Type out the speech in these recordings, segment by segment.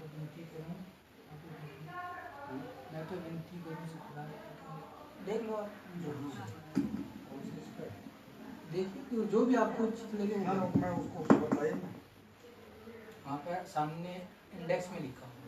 विनती करूँ, मैं तो विनती करूँ सतनाम, देख लो आप देखिए कि जो भी आपको उचित लगे मैं उसको बताइए ना, वहाँ पे सामने इंडेक्स में लिखा हुआ।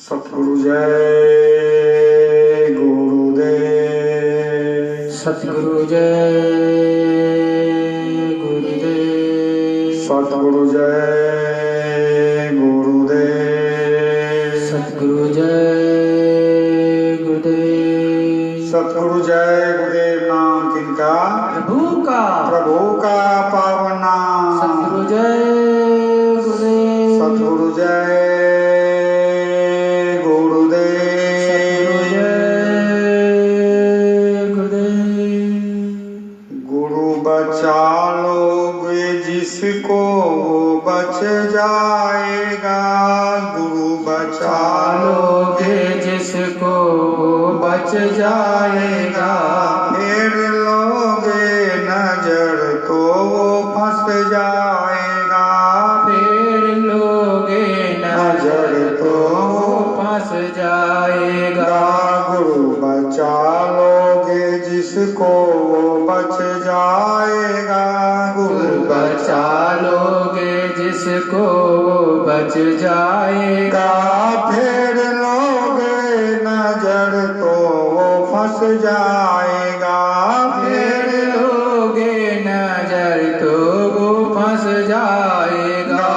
सतगुरु जय गुरुदेव, सतगुरु जय गुरुदेव, सतगुरु जय गुरुदेव, सतगुरु जय गुरुदेव, सतगुरु जय गुरुदेव। नाम किनका? प्रभु का, प्रभु का पावन नाम। सतगुरु जय गुरुदेव, सतगुरु जय बचा लोगे जिसको वो बच जाएगा, गुरु बचा लोगे जिसको बच जाएगा, फिर लोगे नजर तो वो फंस जाएगा, फिर लोगे नजर तो वो फंस जाएगा, गुरु बचा लोगे जिसको वो बच जाएगा, गुरु बचा लोगे जिसको वो बच जाएगा, फिर लोगे नजर तो वो फंस जाएगा, फिर लोगे नजर तो वो फंस जाएगा,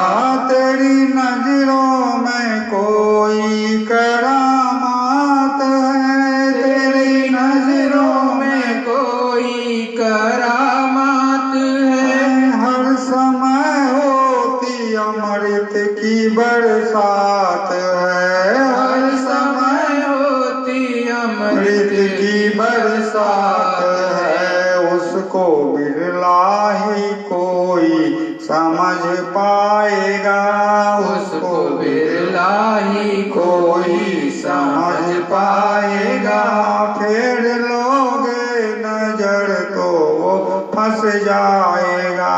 तेरी नजरों में कोई करामात है, तेरी नजरों में कोई करामात है, हर समय होती अमृत की बरसात है, हर समय होती अमृत की बरसात है, उसको बिरला ही कोई समझ पाएगा, उसको बिरला ही कोई समझ पाएगा, फिर लोगे नजर तो वो फंस जाएगा,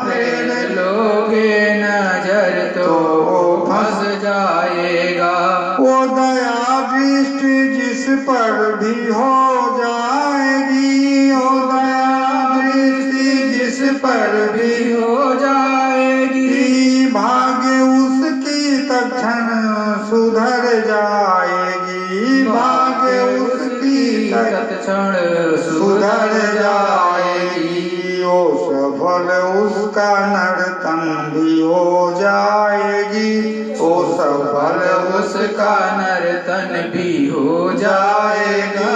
फिर लोगे नजर तो वो फंस जाएगा, वो दया दृष्टि जिस पर भी हो जाएगी, वो दया दृष्टि जिस पर भी हो जाएगी, भाग्य उसकी तक्षण सुधर जाएगी, भाग्य उसकी तत्क्षण सुधर जाएगी, ओ सफल उसका नर्तन भी हो जाएगी, ओ सफल उसका नर्तन भी हो जाएगा,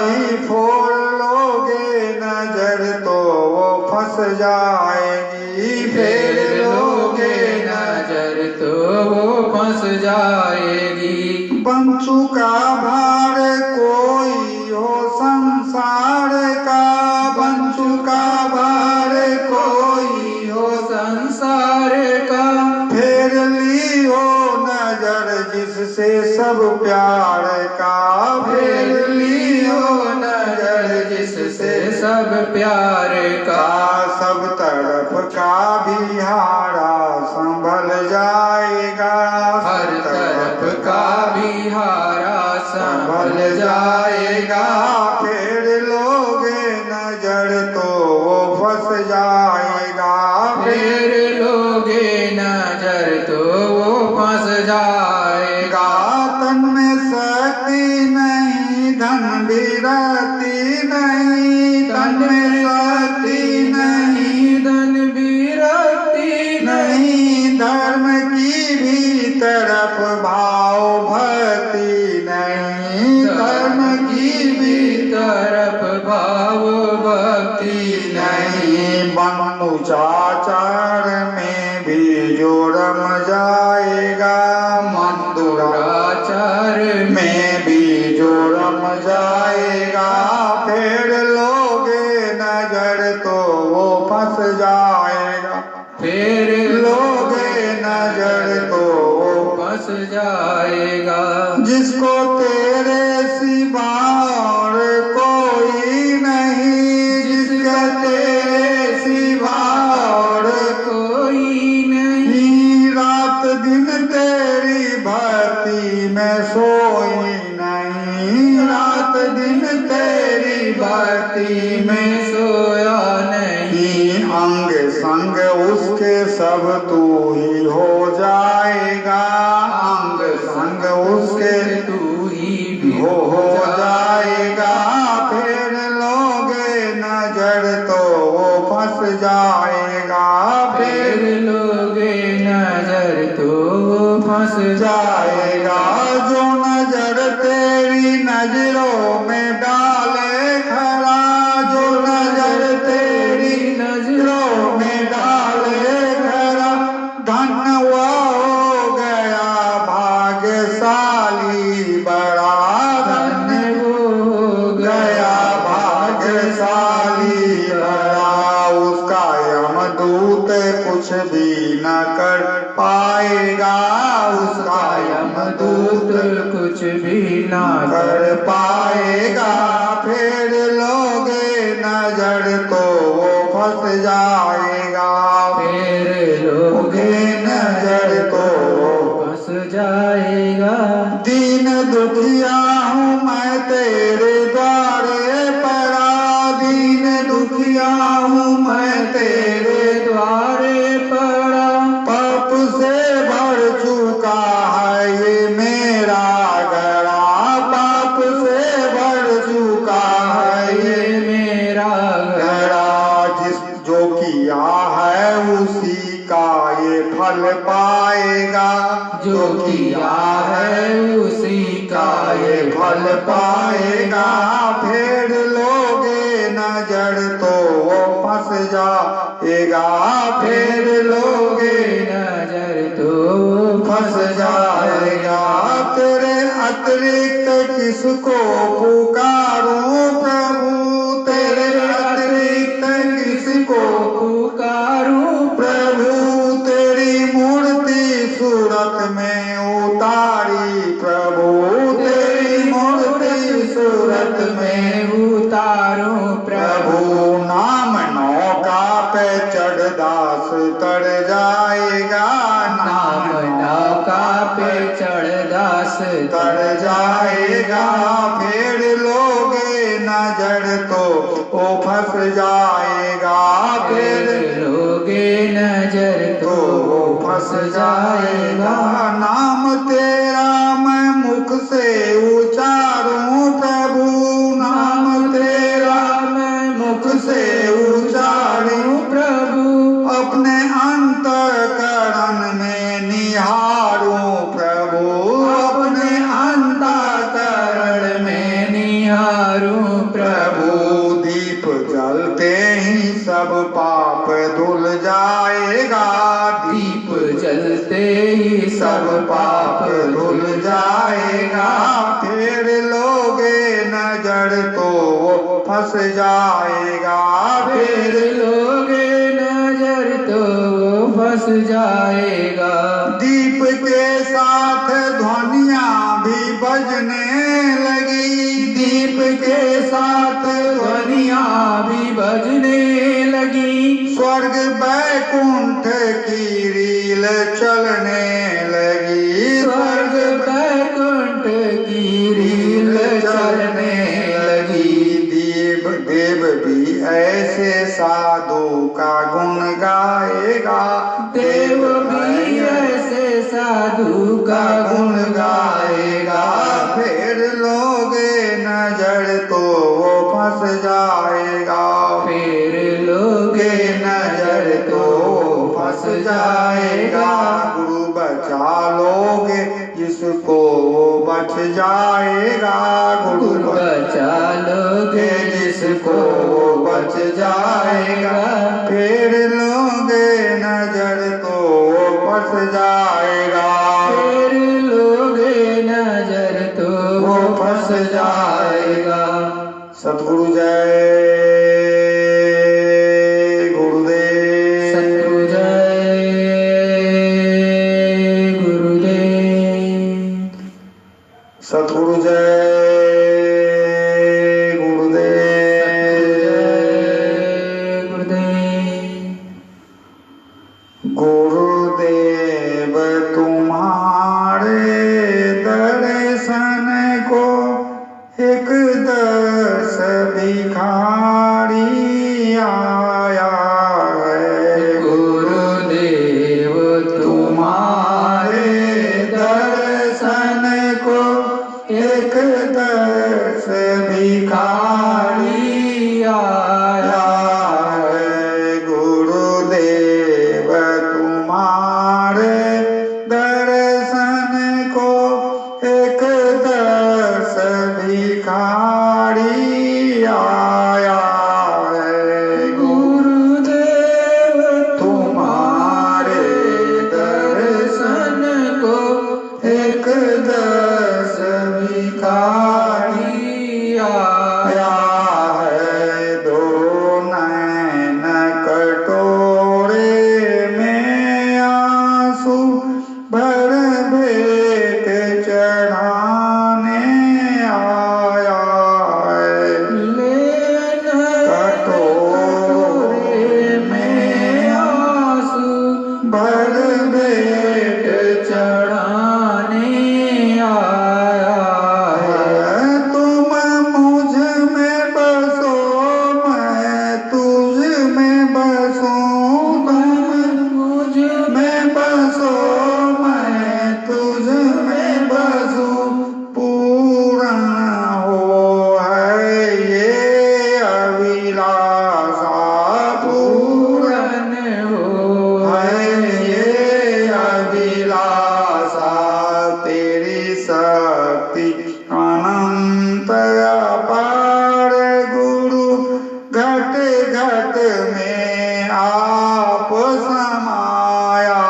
फोड़ लोगे नजर तो वो फंस जाएगी, फिर लोगे नजर तो वो फंस जाएगी, पंचु का भार कोई हो संसार का, पंचु का भार कोई हो संसार प्यार का सब तरफ का बिहारा संभल जाएगा, हर तरफ का बिहारा संभल जाएगा। फेर लोगे नजर तो वो फंस जाएगा, फेर लोगे नजर तो वो फंस जाएगा। तन में शक्ति नहीं धन भी रहती नहीं, तन में शक्ति नहीं धन भी रखती नहीं, धर्म की भी तरफ भाव भक्ति नहीं, धर्म की भी तरफ भाव भक्ति नहीं। मनुचाचार में भी जो रम जाएगा, दुराचार में भी जो रम जाएगा, फेर लोगे नजर तो वो फंस जाएगा, फेर लोगे नजर तो वो फंस जाएगा। जिसको तेरे सिवा और कोई नहीं, जिसका तेरे सिवा और कोई नहीं, रात दिन तेरी भक्ति में सोई नहीं, रात दिन तेरी भक्ति में सोया नहीं। अंग संग उसके सब तू ही हो जाएगा, अंग संग उसके तू ही हो जाएगा, फिर लोगे नजर तो वो फंस जाएगा, फिर लोगे नजर तो फंस जाएगा। जो नजर तेरी नजरों में डाले खरा, जो नजर तेरी नजरों में डाले खरा, धन वो हो गया भाग्यशाली बड़ा, धन हो गया भाग्यशाली बड़ा, उसका यमदूत कुछ भी न कर पाएगा, उसका यमदूत कुछ भी ना कर पाएगा, फिर लोगे नजर तो वो फंस जाएगा, फिर लोगे नजर तो फंस जाएगा। दीन दुखिया हूँ मैं तेरे द्वारे पड़ा, दीन दुखिया हूँ मैं तेरे द्वारे पड़ा, पाप से भर चुका है ये मेरा गड़ा, पाप से भर चुका है ये मेरा गड़ा, जिस जो किया है उसी का ये फल पाएगा, जो किया है उसी का ये फल पाएगा, फिर लोगे नजर तो वो फंस जाएगा, फिर लोगे नजर तो फंस जाएगा। तेरे अतिरिक्त किसको पुकारूं प्रभु, तेरे अतिरिक्त किसको पुकारूं प्रभु, तेरी मूर्ति सूरत में उतारी प्रभु, तेरी मूर्ति सूरत में उतारूं प्रभु, नाम नौका पे चढ़ दास तर जाएगा, नाम नौका पे चढ़ दास तर जाएगा, फिर लोगे नजर तो वो फंस जाएगा, फिर लोगे नजर तो वो फंस जाएगा। नाम तेरा मैं मुख से उचारूं प्रभु, नाम तेरा मैं मुख से उचारूं प्रभु, अपने अंतःकरण में निहारूं प्रभु, अपने अंतःकरण में निहारूं प्रभु, दीप जलते ही सब पाप धुल जाएगा, दीप जलते ही सब पाप धुल जाएगा, फिर लोगे नजर तो वो फंस जाएगा, फिर लोगे नजर तो फंस जाएगा। दीप के साथ ध्वनियाँ भी बजने लगी, दीप के साथ ध्वनियाँ भी बज स्वर्ग बैकुंठ की रील चलने लगी, स्वर्ग बैकुंठ की रील चलने लगी। देव भी ऐसे साधु का गुण गाएगा, देव भी ऐसे साधु का गुण गाएगा। फिर लोगे नजर तो वो फंस जाएगा, फिर लोगे नजर तो फंस जाएगा। गुरु बचा लोगे जिसको वो बच जाएगा, गुरु बचा लोगे जिसको वो बच जाएगा। फिर लोगे नजर तो वो फंस जाएगा, फिर लोगे नजर तो वो फंस जाएगा। सतगुरु जय गुरुदेव, सतगुरु जय गुरुदेव, सतगुरु जय गुरुदेव तुम्हारे दर्शन को एक दस भिखारी आया है। गुरुदेव तुम्हारे दर्शन को एक दस भिखारी आया है। गुरुदेव तुम्हारे दर्शन को एक दस भिखारी आया है। गुरुदेव तुम्हारे दर्शन को एक दस भिखारी आया है। दो नैन कटोरे में आंसू भर भेंट चढ़ाने आया है। कटोरे में आंसू भर भेंट चढ़ाने आया है। तुम मुझ में बसो मैं तुझ में बसूं, तुम मुझ में बसो मैं तुझ में बसूं। पूर्ण हो है ये अभिलाषा, पूर्ण हो है ये अभिलाषा। तेरी शक्ति अनंत अपार गुरु, घट घट में आप समाया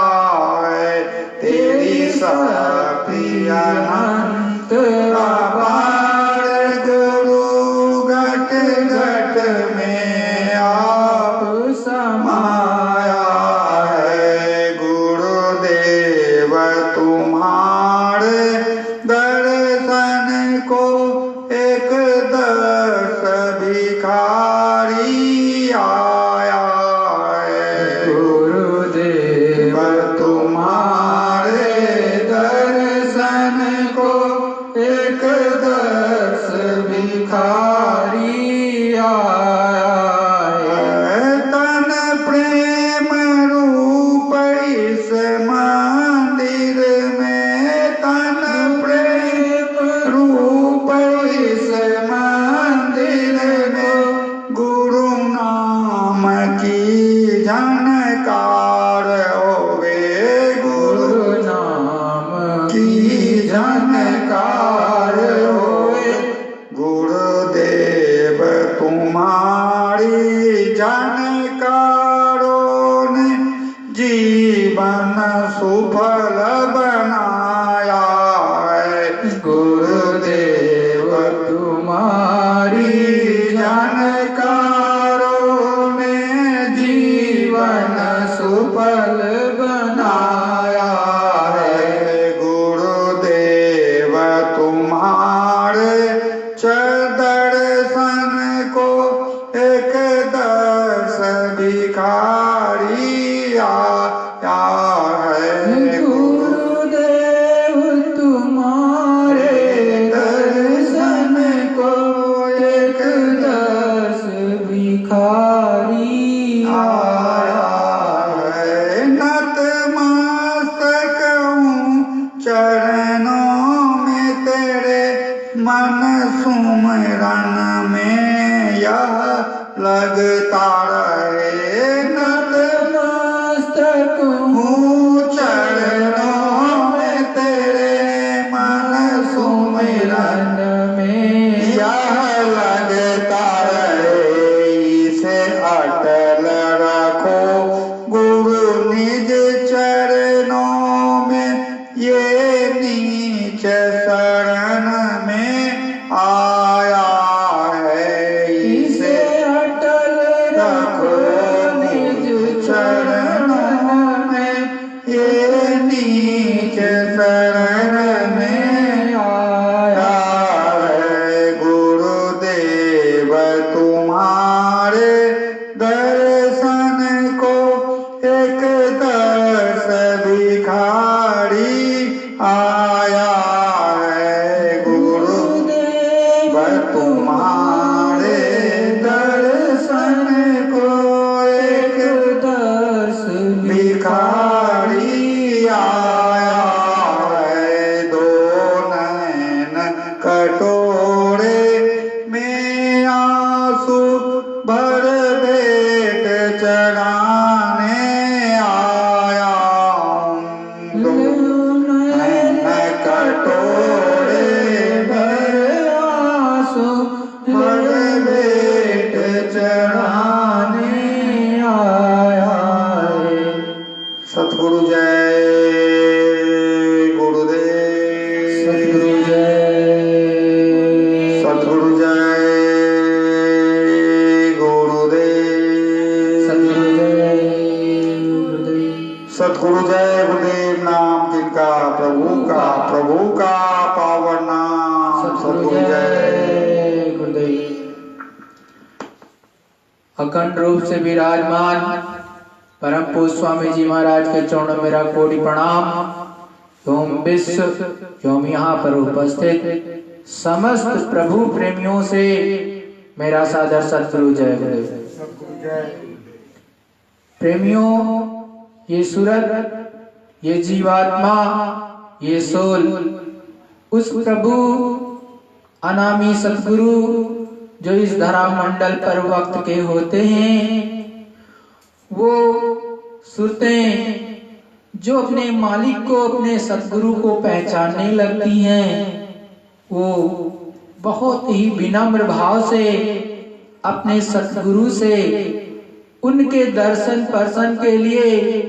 है। तेरी शक्ति अनंत अपार गुरु, घट घट में आप समाया है। गुरुदेव तुम्हारे दर्शन को एक दस भिखारी आया है। गुरुदेव तुम्हारे दर्शन को एक दस भिखारी आया है। तन प्रेम रूप इस मंदिर में, तन प्रेम रूप इस मंदिर में, गुरु नाम की झनकार होवे। गुरु नाम की झनकार होवे। गुरुदेव तुम्हारी झनकारों ने जीवन सुफल बनाया है। गुरुदेव तुम्हारी झनकारों ने जीवन सुफल बनाया है। गुरुदेव तुम्हारे दर्शन को एक दस भिखारी भिखारी आया है। गुरुदेव तुम्हारे दर्शन को एक दस भिखारी आया है। नतमस्तक हूँ चरणों में तेरे, मन सुमरन में यह लगता रहे। नतमस्तक हूँ चरणों में तेरे, मन सुमरन में यह लगता रहे। इसे अटल रखो गुरु निज चरणों में, ये नीच शरण में आया है। इसे अटल रखो निज चरण में, ये नीच शरण में आया है। गुरुदेव तुम्हारे दर्शन को एक दस भिखारी आया है। गुरुदेव तुम्हारे दर्शन को एक दस भिखारी आया है। दो नैन कटोरे में आंसू भर भेंट चढ़ाने आया हूँ। दो नैन कटोरे भर आंसू भर भेंट चढ़ाने आया है। सतगुरु जय गुरुदेव। सतगुरु जय, सतगुरु जय गुरुदेव। सतगुरु जय गुरुदेव। सतगुरु जय गुरुदेव नाम जिनका प्रभु का पावन नाम। सतगुरु जय गुरुदेव। अखंड रूप से विराजमान परम पूज्य स्वामी जी महाराज के चरणों में मेरा कोटि प्रणाम। एवं विश्व एवं यहाँ पर उपस्थित समस्त प्रभु प्रेमियों से मेरा सादर सतगुरु जय गुरुदेव। प्रेमियों, ये सूरत, ये जीवात्मा, ये सोल उस प्रभु अनामी सतगुरु जो इस धरा मंडल पर वक्त के होते हैं, वो सुरतें जो अपने मालिक को, अपने सतगुरु को पहचानने लगती हैं, वो बहुत ही विनम्र भाव से अपने सतगुरु से उनके दर्शन पर्शन के लिए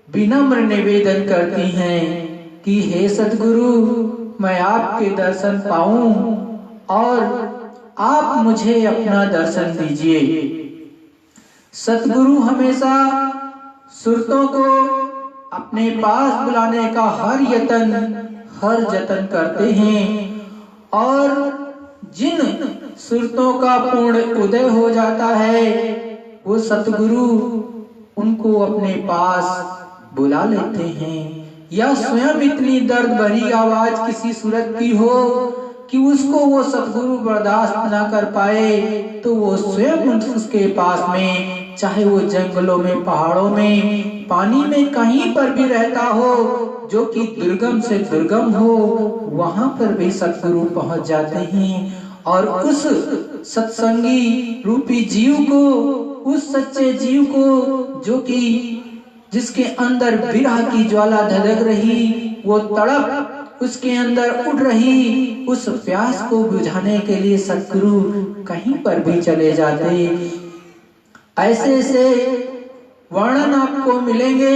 विनम्र निवेदन करती हैं कि हे सतगुरु, मैं आपके दर्शन पाऊं और आप मुझे अपना दर्शन दीजिए। सतगुरु हमेशा सुरतों को अपने पास बुलाने का हर जतन करते हैं और जिन सुरतों का पूर्ण उदय हो जाता है, वो सतगुरु उनको अपने पास बुला लेते हैं। या स्वयं इतनी दर्द भरी आवाज किसी सूरत की हो कि उसको वो सतगुरु बर्दाश्त ना कर पाए, तो वो स्वयं उसके पास में, चाहे वो जंगलों में, पहाड़ों में, पानी में, कहीं पर भी रहता हो, जो कि दुर्गम से दुर्गम हो, वहां पर भी सतगुरु पहुंच जाते हैं और उस सत्संगी रूपी जीव को, उस सच्चे जीव को, जो कि जिसके अंदर विरह की ज्वाला धधक रही, वो तड़प उसके अंदर उठ रही, उस प्यास को बुझाने के लिए सतगुरु कहीं पर भी चले जाते। ऐसे ऐसे वर्णन आपको मिलेंगे।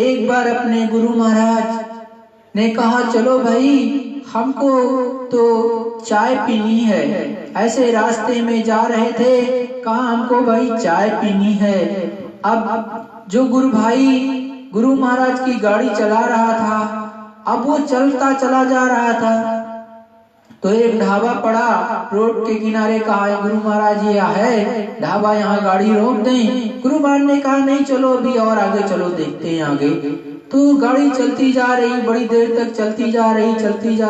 एक बार अपने गुरु महाराज ने कहा, चलो भाई, हमको तो चाय पीनी है। ऐसे रास्ते में जा रहे थे, कहा हमको भाई चाय पीनी है। अब जो गुरु भाई गुरु महाराज की गाड़ी चला रहा था, अब वो चलता चला जा रहा था। तो एक ढाबा पड़ा रोड के किनारे। कहा गुरु महाराज ये है ढाबा, यहाँ गाड़ी रोक दें। गुरु महाराज ने कहा नहीं, चलो अभी और आगे चलो, देखते हैं आगे। तो गाड़ी चलती जा रही, बड़ी देर तक चलती जा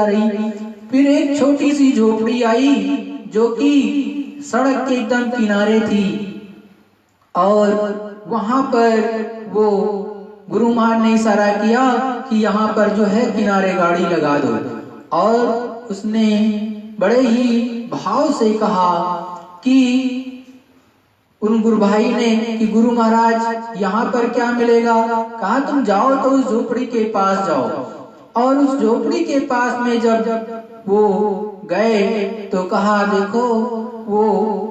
रही। फिर एक छोटी सी झोपड़ी आई जो कि सड़क के एकदम किनारे थी, और वहां पर वो गुरु महाराज ने इशारा किया कि यहाँ पर जो है किनारे गाड़ी लगा दो। और उसने बड़े ही भाव से कहा कि उन गुरु भाई ने कि गुरु महाराज यहाँ पर क्या मिलेगा। कहा तुम जाओ तो उस झोपड़ी के पास जाओ। और उस झोपड़ी के पास में जब वो गए तो कहा देखो वो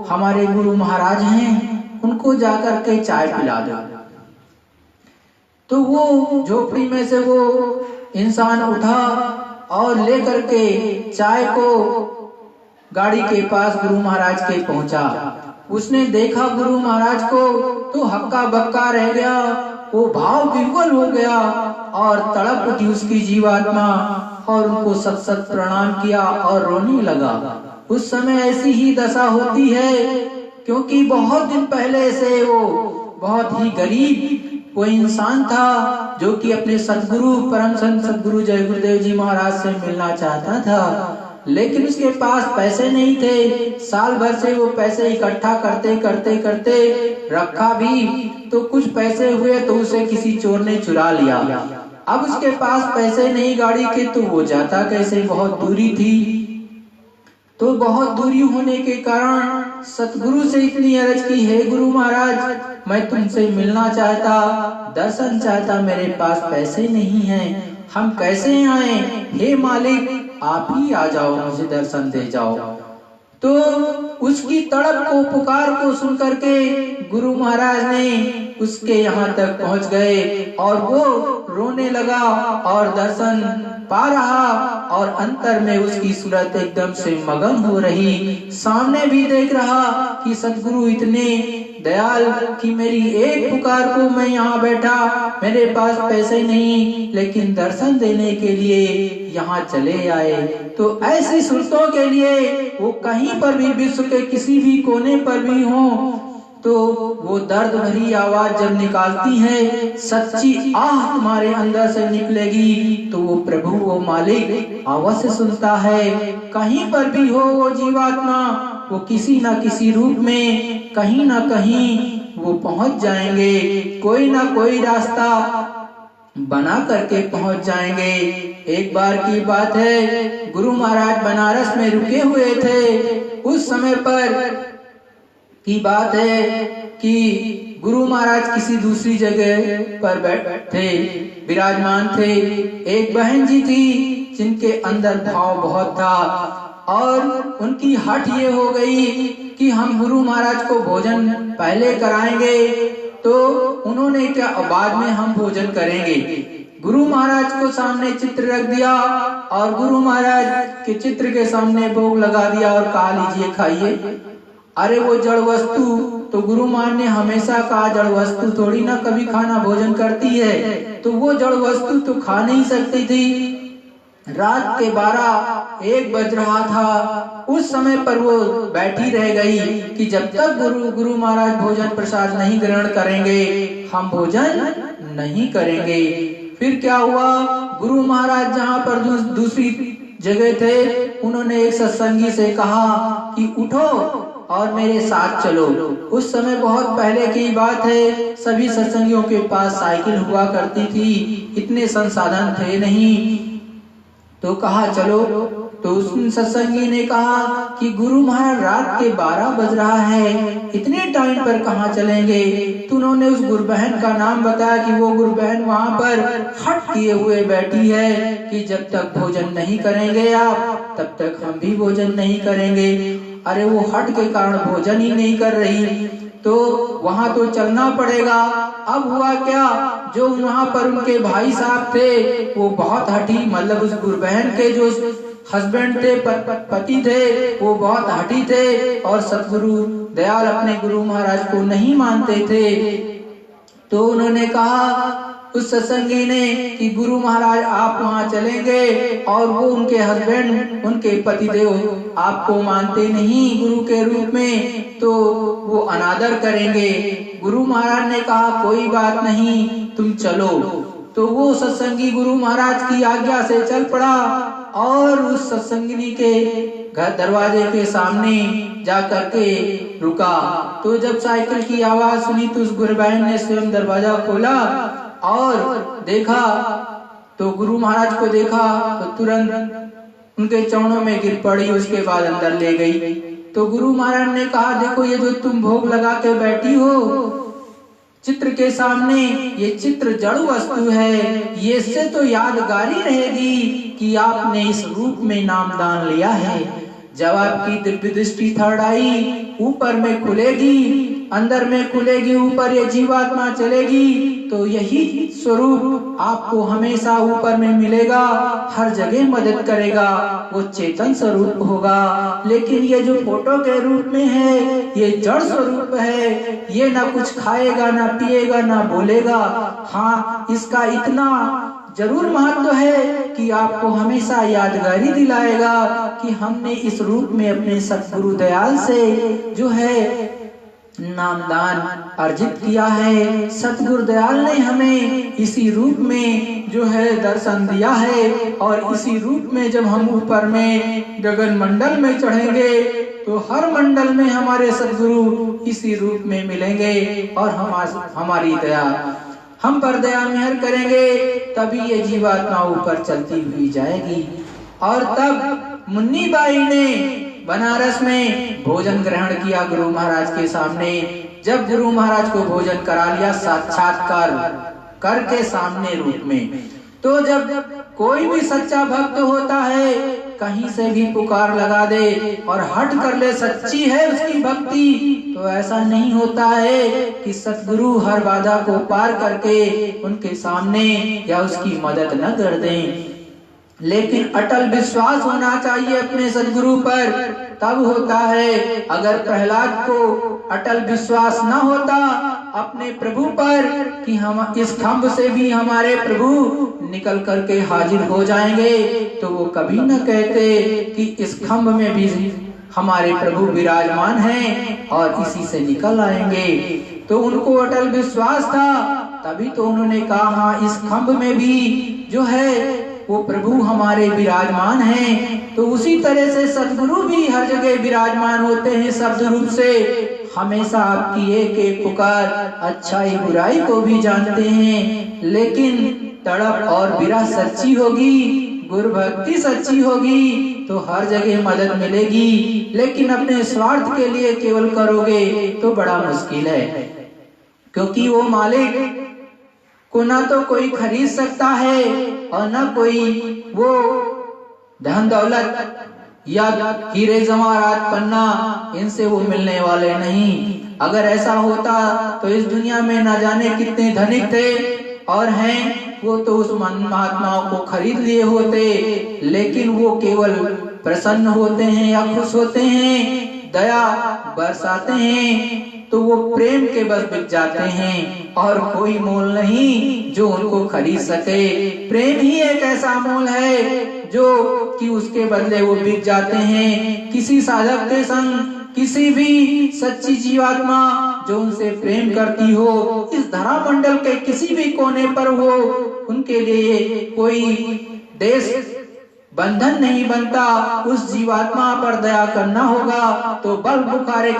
हमारे गुरु महाराज हैं, उनको जाकर के चाय पिला दो। तो वो झोपड़ी में से वो इंसान उठा और लेकर के चाय को गाड़ी के पास गुरु महाराज के पहुंचा। उसने देखा गुरु महाराज को तो हक्का बक्का रह गया, वो भाव विह्वल हो गया और तड़प उठी उसकी जीवात्मा, और उनको सत सत प्रणाम किया और रोने लगा। उस समय ऐसी ही दशा होती है, क्योंकि बहुत दिन पहले से वो बहुत ही गरीब वो इंसान था जो कि अपने सदगुरु परम संत सदगुरु जय गुरुदेव जी महाराज से मिलना चाहता था, लेकिन उसके पास पैसे नहीं थे। साल भर से वो पैसे इकट्ठा करते रखा भी, तो कुछ पैसे हुए तो उसे किसी चोर ने चुरा लिया। अब उसके पास पैसे नहीं गाड़ी के, तो वो जाता कैसे, बहुत दूरी थी। तो बहुत दूरी होने के कारण सतगुरु से इतनी अर्ज की, हे गुरु महाराज मैं तुमसे मिलना चाहता, दर्शन चाहता, मेरे पास पैसे नहीं हैं, हम कैसे आए, हे मालिक आप ही आ जाओ, मुझे दर्शन दे जाओ। तो उसकी तड़प को पुकार को सुन करके गुरु महाराज ने उसके यहाँ तक पहुँच गए और वो रोने लगा और दर्शन पा रहा, और अंतर में उसकी सूरत एकदम से मगन हो रही। सामने भी देख रहा कि सतगुरु इतने दयाल कि मेरी एक पुकार को मैं यहाँ बैठा, मेरे पास पैसे नहीं, लेकिन दर्शन देने के लिए यहाँ चले आए। तो ऐसी सूरतों के लिए वो कहीं पर भी विश्व के किसी भी कोने पर भी हो, तो वो दर्द भरी आवाज जब निकालती है, सच्ची आह तुम्हारे अंदर से निकलेगी, तो वो प्रभु वो मालिक अवश्य सुनता है। कहीं पर भी हो वो जीवात्मा, वो किसी न किसी रूप में कहीं ना कहीं वो पहुंच जाएंगे, कोई ना कोई रास्ता बना करके पहुंच जाएंगे। एक बार की बात है, गुरु महाराज बनारस में रुके हुए थे। उस समय पर की बात है कि गुरु महाराज किसी दूसरी जगह पर बैठे विराजमान थे। एक बहन जी थी जिनके अंदर भाव बहुत था, और उनकी हट ये हो गई कि हम गुरु महाराज को भोजन पहले कराएंगे, तो उन्होंने क्या बाद में हम भोजन करेंगे। गुरु महाराज को सामने चित्र रख दिया और गुरु महाराज के चित्र के सामने भोग लगा दिया और कहा लीजिए खाइए। अरे वो जड़ वस्तु, तो गुरु महाराज ने हमेशा कहा जड़ वस्तु थोड़ी ना कभी खाना भोजन करती है, तो वो जड़ वस्तु तो खा नहीं सकती थी। रात के 12-1 बज रहा था। उस समय पर वो बैठी रह गई कि जब तक गुरु महाराज भोजन प्रसाद नहीं ग्रहण करेंगे हम भोजन नहीं करेंगे। फिर क्या हुआ, गुरु महाराज जहाँ पर दूसरी जगह थे, उन्होंने एक सत्संगी से कहा कि उठो और मेरे साथ चलो। उस समय बहुत पहले की बात है, सभी सत्संगियों के पास साइकिल हुआ करती थी, इतने संसाधन थे नहीं। तो कहा चलो। तो उस सत्संगी ने कहा कि गुरु महाराज रात के 12 बज रहा है, इतने टाइम पर कहाँ चलेंगे। तो उन्होंने उस गुरु बहन का नाम बताया कि वो गुरु बहन वहाँ पर हट किए हुए बैठी है कि जब तक भोजन नहीं करेंगे आप, तब तक हम भी भोजन नहीं करेंगे। अरे वो हट के कारण भोजन ही नहीं कर रही, तो वहाँ तो चलना पड़ेगा। अब हुआ क्या, जो वहाँ पर उनके भाई साहब थे वो बहुत हठी, मतलब उस गुरु बहन के जो हस्बैंड थे, पति थे, वो बहुत हठी थे और सतगुरु दयाल अपने गुरु महाराज को नहीं मानते थे। तो उन्होंने कहा उस सत्संगी ने कि गुरु महाराज आप वहां चलेंगे और वो उनके हस्बैंड, उनके पतिदेव आपको मानते नहीं गुरु के रूप में, तो वो अनादर करेंगे। गुरु महाराज ने कहा कोई बात नहीं, तुम चलो। तो वो सत्संगी गुरु महाराज की आज्ञा से चल पड़ा और उस सत्संगिनी के घर दरवाजे के सामने जा करके रुका। तो जब साइकिल की आवाज सुनी तो उस गुरु बहन ने स्वयं दरवाजा खोला और देखा, तो गुरु महाराज को देखा तो तुरंत उनके चरणों में गिर पड़ी, उसके बाद अंदर ले गई। तो गुरु महाराज ने कहा देखो ये जो तुम भोग लगा के बैठी हो चित्र के सामने, ये चित्र जड़ वस्तु है, ये इससे तो यादगारी रहेगी कि आपने इस रूप में नामदान लिया है। जब आपकी दिव्य दृष्टि थर्ड आई ऊपर में खुलेगी, अंदर में खुलेगी, ऊपर ये जीवात्मा चलेगी, तो यही स्वरूप आपको हमेशा ऊपर में मिलेगा, हर जगह मदद करेगा, वो चेतन स्वरूप होगा। लेकिन ये जो फोटो के रूप में है ये जड़ स्वरूप है, ये ना कुछ खाएगा, ना पिएगा, ना बोलेगा। हाँ, इसका इतना जरूर महत्व है कि आपको हमेशा यादगारी दिलाएगा कि हमने इस रूप में अपने सतगुरु दयाल से जो है नामदान अर्जित किया है। सतगुरु दयाल ने हमें इसी रूप में जो है दर्शन दिया है और इसी रूप में जब हम ऊपर में गगन मंडल में चढ़ेंगे तो हर मंडल में हमारे सतगुरु इसी रूप में मिलेंगे और हमारी दया, हम पर दया मेहर करेंगे, तभी ये जीवात्मा ऊपर चलती हुई जाएगी। और तब मुन्नी बाई ने बनारस में भोजन ग्रहण किया गुरु महाराज के सामने। जब गुरु महाराज को भोजन करा लिया साक्षात्कार करके सामने रूप में, तो जब कोई भी सच्चा भक्त होता है कहीं से भी पुकार लगा दे और हट कर ले, सच्ची है उसकी भक्ति, तो ऐसा नहीं होता है कि सतगुरु हर बाधा को पार करके उनके सामने या उसकी मदद न कर दें। लेकिन अटल विश्वास होना चाहिए अपने सदगुरु पर, तब होता है। अगर प्रहलाद को अटल विश्वास न होता अपने प्रभु पर कि हम इस खंभ से भी हमारे प्रभु निकल करके हाजिर हो जाएंगे, तो वो कभी न कहते कि इस खंभ में भी हमारे प्रभु विराजमान हैं और इसी से निकल आएंगे। तो उनको अटल विश्वास था, तभी तो उन्होंने कहा हाँ इस खंभ में भी जो है वो प्रभु हमारे विराजमान हैं। तो उसी तरह से सदगुरु भी हर जगह विराजमान होते हैं शब्द रूप से, हमेशा आपकी एक एक पुकार अच्छाई बुराई को भी जानते हैं। लेकिन तड़प और विरह सच्ची होगी, गुरु भक्ति सच्ची होगी तो हर जगह मदद मिलेगी। लेकिन अपने स्वार्थ के लिए केवल करोगे तो बड़ा मुश्किल है, क्योंकि वो मालिक को ना तो कोई खरीद सकता है और ना कोई वो धन दौलत या हीरे जवाहरात पन्ना इनसे वो मिलने वाले नहीं। अगर ऐसा होता तो इस दुनिया में न जाने कितने धनिक थे और हैं, वो तो उस महात्माओं को खरीद लिए होते। लेकिन वो केवल प्रसन्न होते हैं या खुश होते हैं, दया बरसाते हैं, तो वो प्रेम के बस बिक जाते हैं और कोई मोल नहीं जो उनको खरीद सके। प्रेम ही एक ऐसा मोल है जो कि उसके बदले वो बिक जाते हैं। किसी साधक के संग किसी भी सच्ची जीवात्मा जो उनसे प्रेम करती हो, इस धरा मंडल के किसी भी कोने पर हो, उनके लिए कोई देश बंधन नहीं बनता। उस जीवात्मा पर दया करना होगा तो बल बुखारे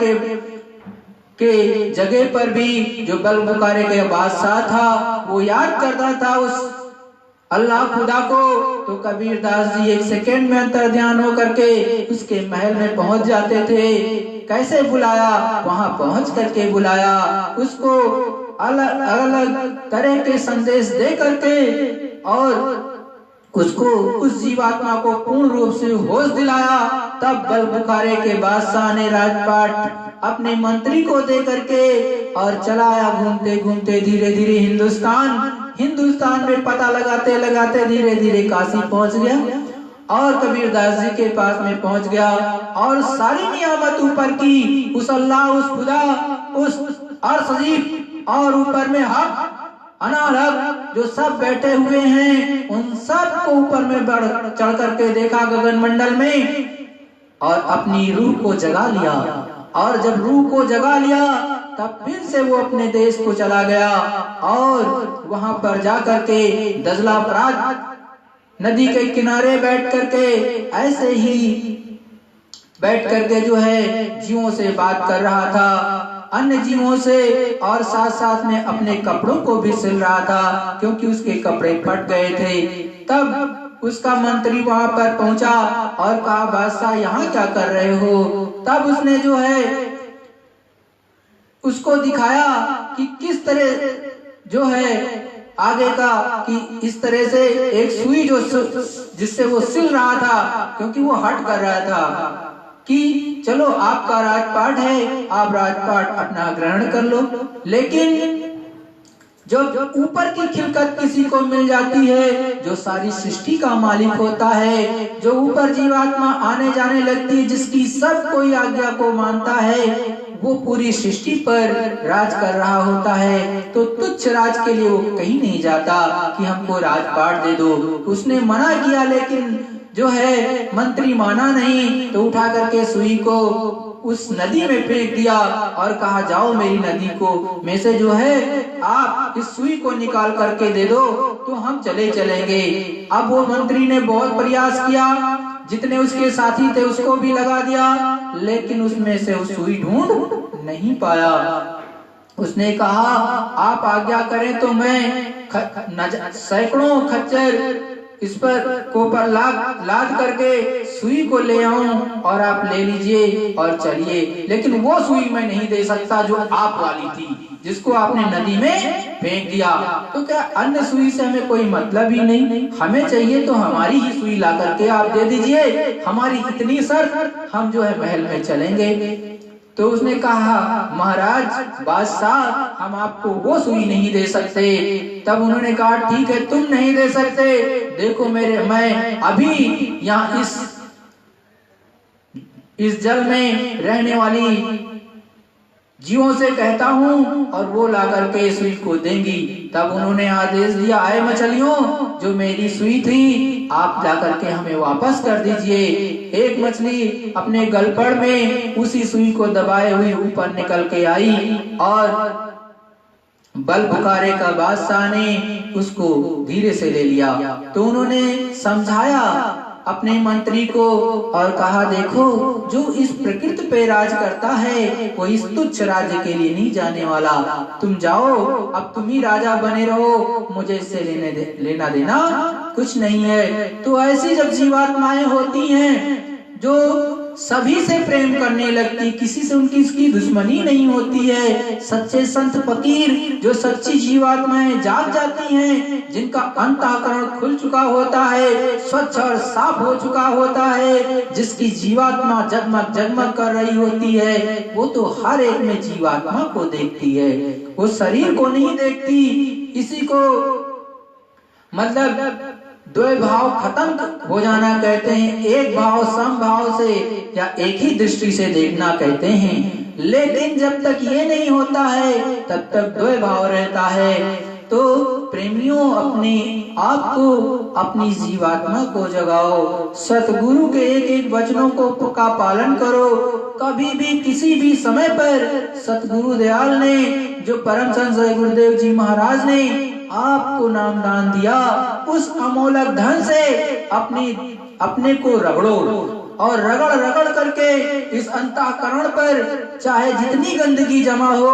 के जगह पर भी जो बल बुखारे के बादशाह था वो याद करता था उस अल्लाह खुदा को, तो कबीर दास जी एक सेकंड में अंतर ध्यान होकर के उसके महल में पहुंच जाते थे। कैसे बुलाया, वहां पहुंच करके बुलाया, उसको अलग अलग तरह के संदेश दे करके और उसको उस जीवात्मा को पूर्ण रूप से होश दिलाया। तब बल बुखारे के बादशाह ने राजपाट अपने मंत्री को दे करके और चलाया, घूमते घूमते धीरे धीरे हिंदुस्तान में पता लगाते लगाते धीरे धीरे काशी पहुंच गया और कबीरदास जी के पास में पहुंच गया और सारी नियामत ऊपर की उस अल्लाह, उस खुदा, उस अर्श अजीब और ऊपर में हक अनाहक जो सब बैठे हुए हैं, उन सब को ऊपर में बढ़ चढ़ करके देखा गगन मंडल में, और अपनी रूह को जगा लिया। और जब रूह को जगा लिया तब फिर से वो अपने देश को चला गया, और वहां पर जा करके दजला फरात नदी के किनारे बैठ करके ऐसे ही बैठ करके जो है जीवों से बात कर रहा था, अन्य जीवों से, और साथ साथ में अपने कपड़ों को भी सिल रहा था क्योंकि उसके कपड़े फट गए थे। तब उसका मंत्री वहां पर पहुंचा और कहा, बादशाह यहाँ क्या कर रहे हो? तब उसने जो है उसको दिखाया कि किस तरह जो है आगे का, कि इस तरह से एक सुई जो जिससे वो सिल रहा था क्योंकि वो हट कर रहा था, कि चलो आपका राजपाट है, आप राजपाट अपना ग्रहण कर लो। लेकिन जब ऊपर की खिलकत किसी को मिल जाती है, जो सारी सृष्टि का मालिक होता है, जो ऊपर जीवात्मा आने जाने लगती है, जिसकी सब कोई आज्ञा को मानता है, वो पूरी सृष्टि पर राज कर रहा होता है, तो तुच्छ राज के लिए वो कहीं नहीं जाता कि हमको राजपाट दे दो। उसने मना किया, लेकिन जो है मंत्री माना नहीं, तो उठा करके सुई को उस नदी में फेंक दिया और कहा, जाओ मेरी नदी को में से जो है आप इस सुई को निकाल करके दे दो तो हम चले चलेंगे। अब वो मंत्री ने बहुत प्रयास किया, जितने उसके साथी थे उसको भी लगा दिया, लेकिन उसमें से उस सुई ढूंढ नहीं पाया। उसने कहा, आप आज्ञा करें तो मैं सैकड़ों खच्चर इस पर लाद करके सुई को ले आऊं और आप ले लीजिए और चलिए, लेकिन वो सुई मैं नहीं दे सकता जो आप वाली थी, जिसको आपने नदी में फेंक दिया। तो क्या अन्य सुई से हमें कोई मतलब ही नहीं? हमें चाहिए तो हमारी ही सुई ला करके आप दे दीजिए, हमारी इतनी शर्त, हम जो है महल में चलेंगे। तो उसने कहा, महाराज बादशाह, हम आपको वो सुई नहीं दे सकते। तब उन्होंने कहा, ठीक है, तुम नहीं दे सकते, देखो मैं अभी यहाँ इस जल में रहने वाली जीवों से कहता हूँ और वो ला करके सुई को देंगी। तब उन्होंने आदेश दिया, आए मछलियों, जो मेरी सुई थी आप ला करके हमें वापस कर दीजिए। एक मछली अपने गलपड़ में उसी सुई को दबाए हुए ऊपर निकल के आई, और बल बुखारे का बादशाह ने उसको धीरे से ले लिया। तो उन्होंने समझाया अपने मंत्री को और कहा, देखो, जो इस प्रकृति पे राज करता है वो इस तुच्छ राज्य के लिए नहीं जाने वाला। तुम जाओ, अब तुम ही राजा बने रहो, मुझे इससे लेना देना कुछ नहीं है। तो ऐसी जब जीवात्माएं होती हैं जो सभी से प्रेम करने लगती, किसी से उनकी इसकी दुश्मनी नहीं होती है, सच्चे संत फकीर जो सच्ची जीवात्माएं जाग जाती हैं, जिनका अंतःकरण खुल चुका होता है, स्वच्छ और साफ हो चुका होता है, जिसकी जीवात्मा जगमग जगमग कर रही होती है, वो तो हर एक में जीवात्मा को देखती है, वो शरीर को नहीं देखती। इसी को मतलब द्वै भाव खत्म हो जाना कहते हैं, एक भाव सम भाव से या एक ही दृष्टि से देखना कहते हैं। लेकिन जब तक ये नहीं होता है तब तक द्वै भाव रहता है। तो प्रेमियों, अपने आप को, अपनी जीवात्मा को जगाओ, सतगुरु के एक एक वचनों का पालन करो। कभी भी किसी भी समय पर सतगुरु दयाल ने, जो परम संत गुरुदेव जी महाराज ने आपको नामदान दिया, उस अमोलक धन से अपने को रगड़ो और रगड़ रगड़ करके इस अंतःकरण पर चाहे जितनी गंदगी जमा हो,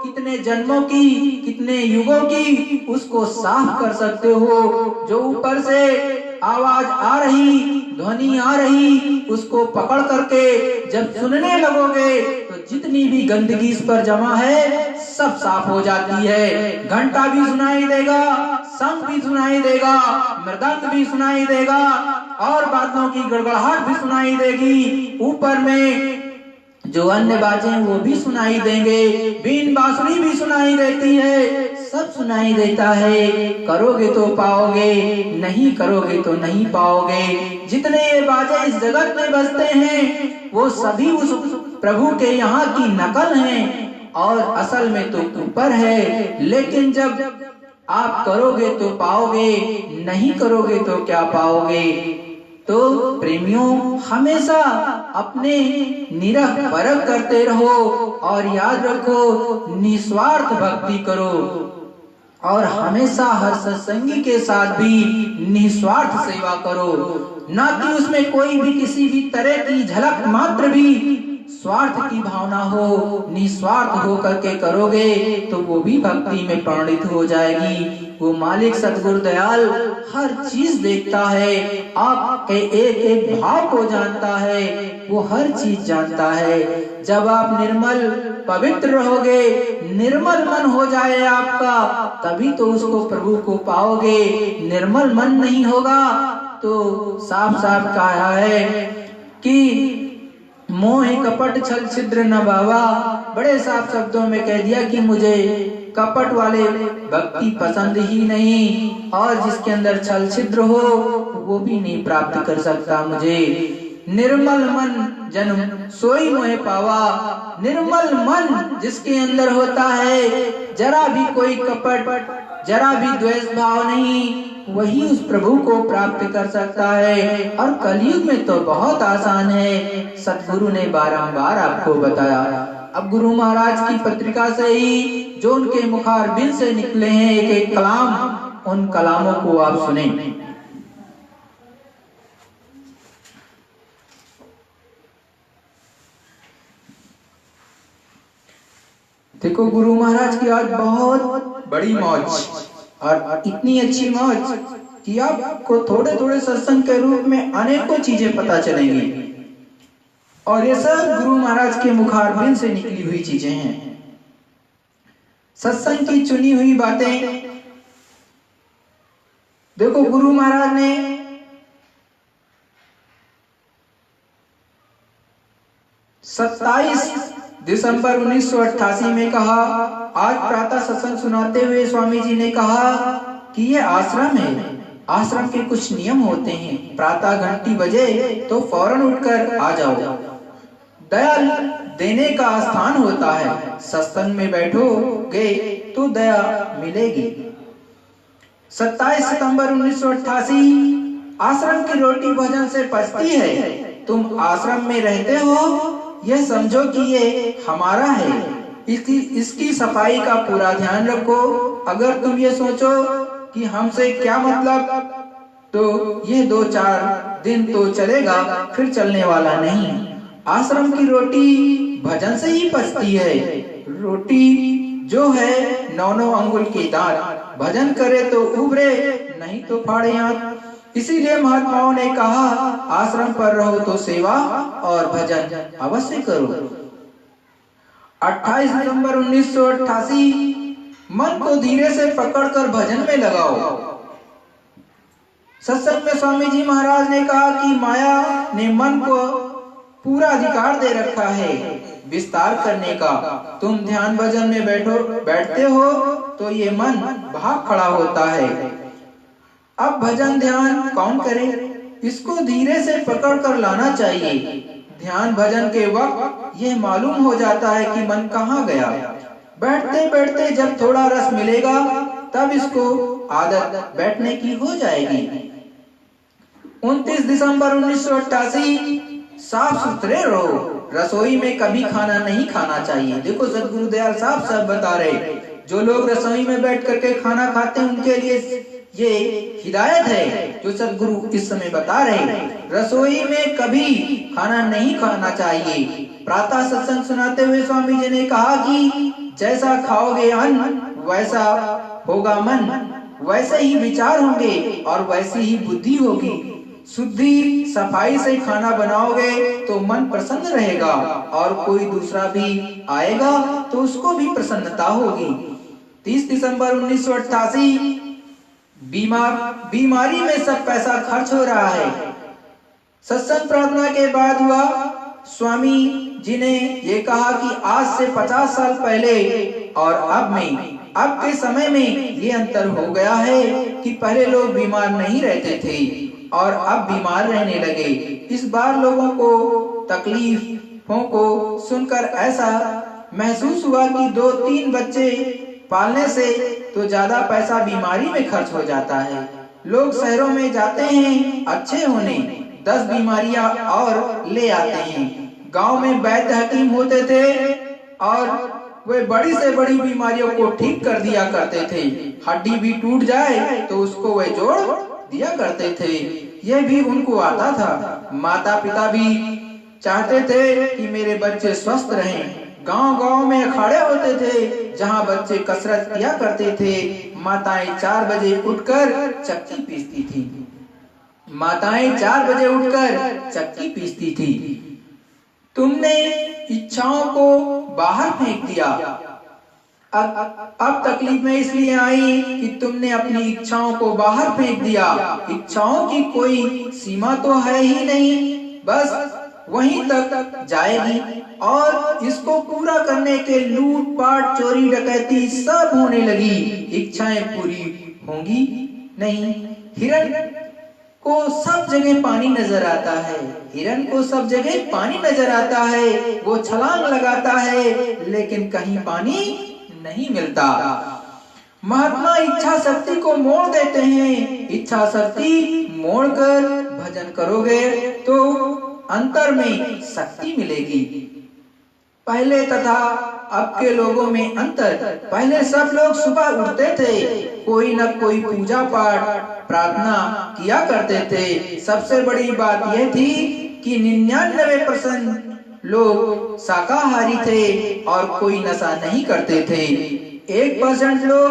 कितने जन्मों की, कितने युगों की, उसको साफ कर सकते हो। जो ऊपर से आवाज आ रही, ध्वनि आ रही, उसको पकड़ करके जब सुनने लगोगे तो जितनी भी गंदगी इस पर जमा है सब साफ हो जाती है। घंटा भी सुनाई देगा, शंख भी सुनाई देगा, मृदंग भी सुनाई देगा और बादलों की गड़गड़ाहट भी सुनाई देगी। ऊपर में जो अन्य बाजें वो भी सुनाई देंगे, बीन बांसुरी भी सुनाई देती है, सब सुनाई देता है। करोगे तो पाओगे, नहीं करोगे तो नहीं पाओगे। जितने ये बाजे इस जगत में बजते हैं वो सभी उस प्रभु के यहाँ की नकल हैं। और असल में तो ऊपर है, लेकिन जब आप करोगे तो पाओगे, नहीं करोगे तो क्या पाओगे। तो प्रेमियों, हमेशा अपने निरख परख करते रहो और याद रखो, निस्वार्थ भक्ति करो और हमेशा हर सत्संगी के साथ भी निस्वार्थ सेवा करो, ना कि उसमें कोई भी किसी भी तरह की झलक मात्र भी स्वार्थ की भावना हो। निस्वार्थ हो करके करोगे तो वो भी भक्ति में परिणित हो जाएगी। वो मालिक सतगुरु दयाल हर चीज देखता है, आपके एक एक भाव को जानता है, वो हर चीज जानता है। जब आप निर्मल पवित्र रहोगे, निर्मल मन हो जाए आपका, तभी तो उसको प्रभु को पाओगे। निर्मल मन नहीं होगा तो साफ साफ कहा है कि मोह कपट छल छिद्र न बाबा। बड़े साफ शब्दों में कह दिया कि मुझे कपट वाले भक्ति पसंद ही नहीं, और जिसके अंदर छल छिद्र हो वो भी नहीं प्राप्त कर सकता मुझे। निर्मल मन जन्म सोई मोह पावा। निर्मल मन जिसके अंदर होता है, जरा भी कोई कपट, जरा भी द्वेष भाव नहीं, वही उस प्रभु को प्राप्त कर सकता है। और कलयुग में तो बहुत आसान है, सतगुरु ने बारंबार आपको बताया। अब गुरु महाराज की पत्रिका से ही जो उनके मुखारबिंद से निकले हैं एक एक कलाम, उन कलामों को आप सुने। देखो, गुरु महाराज की आज बहुत बड़ी मौज, और इतनी अच्छी मौज कि आपको थोड़े थोड़े सत्संग के रूप में अनेकों चीजें पता चलेंगी, और ये सब गुरु महाराज के मुखारबिंद से निकली हुई चीजें हैं। सत्संग की चुनी हुई बातें। देखो, गुरु महाराज ने सत्ताईस दिसंबर 1988 में कहा, आज प्रातः सत्संग सुनाते हुए स्वामी जी ने कहा कि ये आश्रम है, आश्रम के कुछ नियम होते हैं। प्रातः घंटी बजे तो फौरन उठकर आ जाओ। दया देने का स्थान होता है, सत्संग में बैठोगे तो दया मिलेगी। 27 सितंबर 1988, आश्रम की रोटी भोजन से पचती है। तुम आश्रम में रहते हो, यह समझो कि ये हमारा है, इसकी सफाई का पूरा ध्यान रखो। अगर तुम ये सोचो कि हमसे क्या मतलब, तो ये 2-4 दिन तो चलेगा, फिर चलने वाला नहीं। आश्रम की रोटी भजन से ही पचती है। रोटी जो है 9-9 अंगुल की दांत, भजन करे तो उभरे, नहीं तो फाड़े हाथ। इसीलिए महात्माओं ने कहा, आश्रम पर रहो तो सेवा और भजन अवश्य करो। 28 दिसंबर 1988, मन को धीरे से पकड़कर भजन में लगाओ। सत्संग में स्वामी जी महाराज ने कहा कि माया ने मन को पूरा अधिकार दे रखा है विस्तार करने का। तुम ध्यान भजन में बैठते हो तो ये मन भाग खड़ा होता है। अब भजन ध्यान कौन करे, इसको धीरे से पकड़ कर लाना चाहिए। ध्यान भजन के वक्त यह मालूम हो जाता है कि मन कहाँ गया। बैठते बैठते जब थोड़ा रस मिलेगा, तब इसको आदत बैठने की हो जाएगी। 29 दिसंबर 1988, साफ सुथरे रहो। रसोई में कभी खाना नहीं खाना चाहिए। देखो, सतगुरु दयाल साफ साफ बता रहे, जो लोग रसोई में बैठ करके खाना खाते हैं उनके लिए ये हिदायत है जो सतगुरु इस समय बता रहे। रसोई में कभी खाना नहीं खाना चाहिए। प्रातः सत्संग सुनाते हुए स्वामी जी ने कहा कि जैसा खाओगे अन्न वैसा होगा मन, वैसे ही विचार होंगे और वैसी ही बुद्धि होगी। शुद्धि सफाई से खाना बनाओगे तो मन प्रसन्न रहेगा, और कोई दूसरा भी आएगा तो उसको भी प्रसन्नता होगी। 30 दिसंबर 1988, बीमारी में सब पैसा खर्च हो रहा है। सत्संग प्रार्थना के बाद हुआ, स्वामी जी ने ये कहा कि आज से 50 साल पहले और अब के समय में ये अंतर हो गया है कि पहले लोग बीमार नहीं रहते थे और अब बीमार रहने लगे। इस बार लोगों को तकलीफों को सुनकर ऐसा महसूस हुआ कि 2-3 बच्चे पालने से तो ज्यादा पैसा बीमारी में खर्च हो जाता है। लोग शहरों में जाते हैं अच्छे होने, 10 बीमारियां और ले आते हैं। गांव में वैद्य हकीम होते थे और वे बड़ी से बड़ी बीमारियों को ठीक कर दिया करते थे। हड्डी भी टूट जाए तो उसको वे जोड़ दिया करते थे। यह भी उनको आता था। माता पिता भी चाहते थे कि मेरे बच्चे स्वस्थ रहें। गांव-गांव में अखाड़े होते थे जहां बच्चे कसरत किया करते थे। माताएं 4 बजे उठकर चक्की पीसती थी। माताएं 4 बजे उठकर चक्की पीसती थी। तुमने इच्छाओं को बाहर फेंक दिया। अब तकलीफ में इसलिए आई कि तुमने अपनी इच्छाओं को बाहर फेंक दिया। इच्छाओं की कोई सीमा तो है ही नहीं, बस वहीं तक जाएगी और इसको पूरा करने के लूटपाट, चोरी, डकैती सब होने लगी। इच्छाएं पूरी होंगी नहीं। हिरण को सब जगह पानी नजर आता है। हिरण को सब जगह पानी नजर आता है। वो छलांग लगाता है लेकिन कहीं पानी नहीं मिलता। महात्मा इच्छा शक्ति को मोड़ देते हैं। इच्छा शक्ति मोड़कर भजन करोगे तो अंतर में शक्ति मिलेगी। पहले तथा अब के लोगों में अंतर। पहले सब लोग सुबह उठते थे, कोई न कोई पूजा पाठ, प्रार्थना किया करते थे। सबसे बड़ी बात यह थी कि 99% लोग शाकाहारी थे और कोई नशा नहीं करते थे। 1% लोग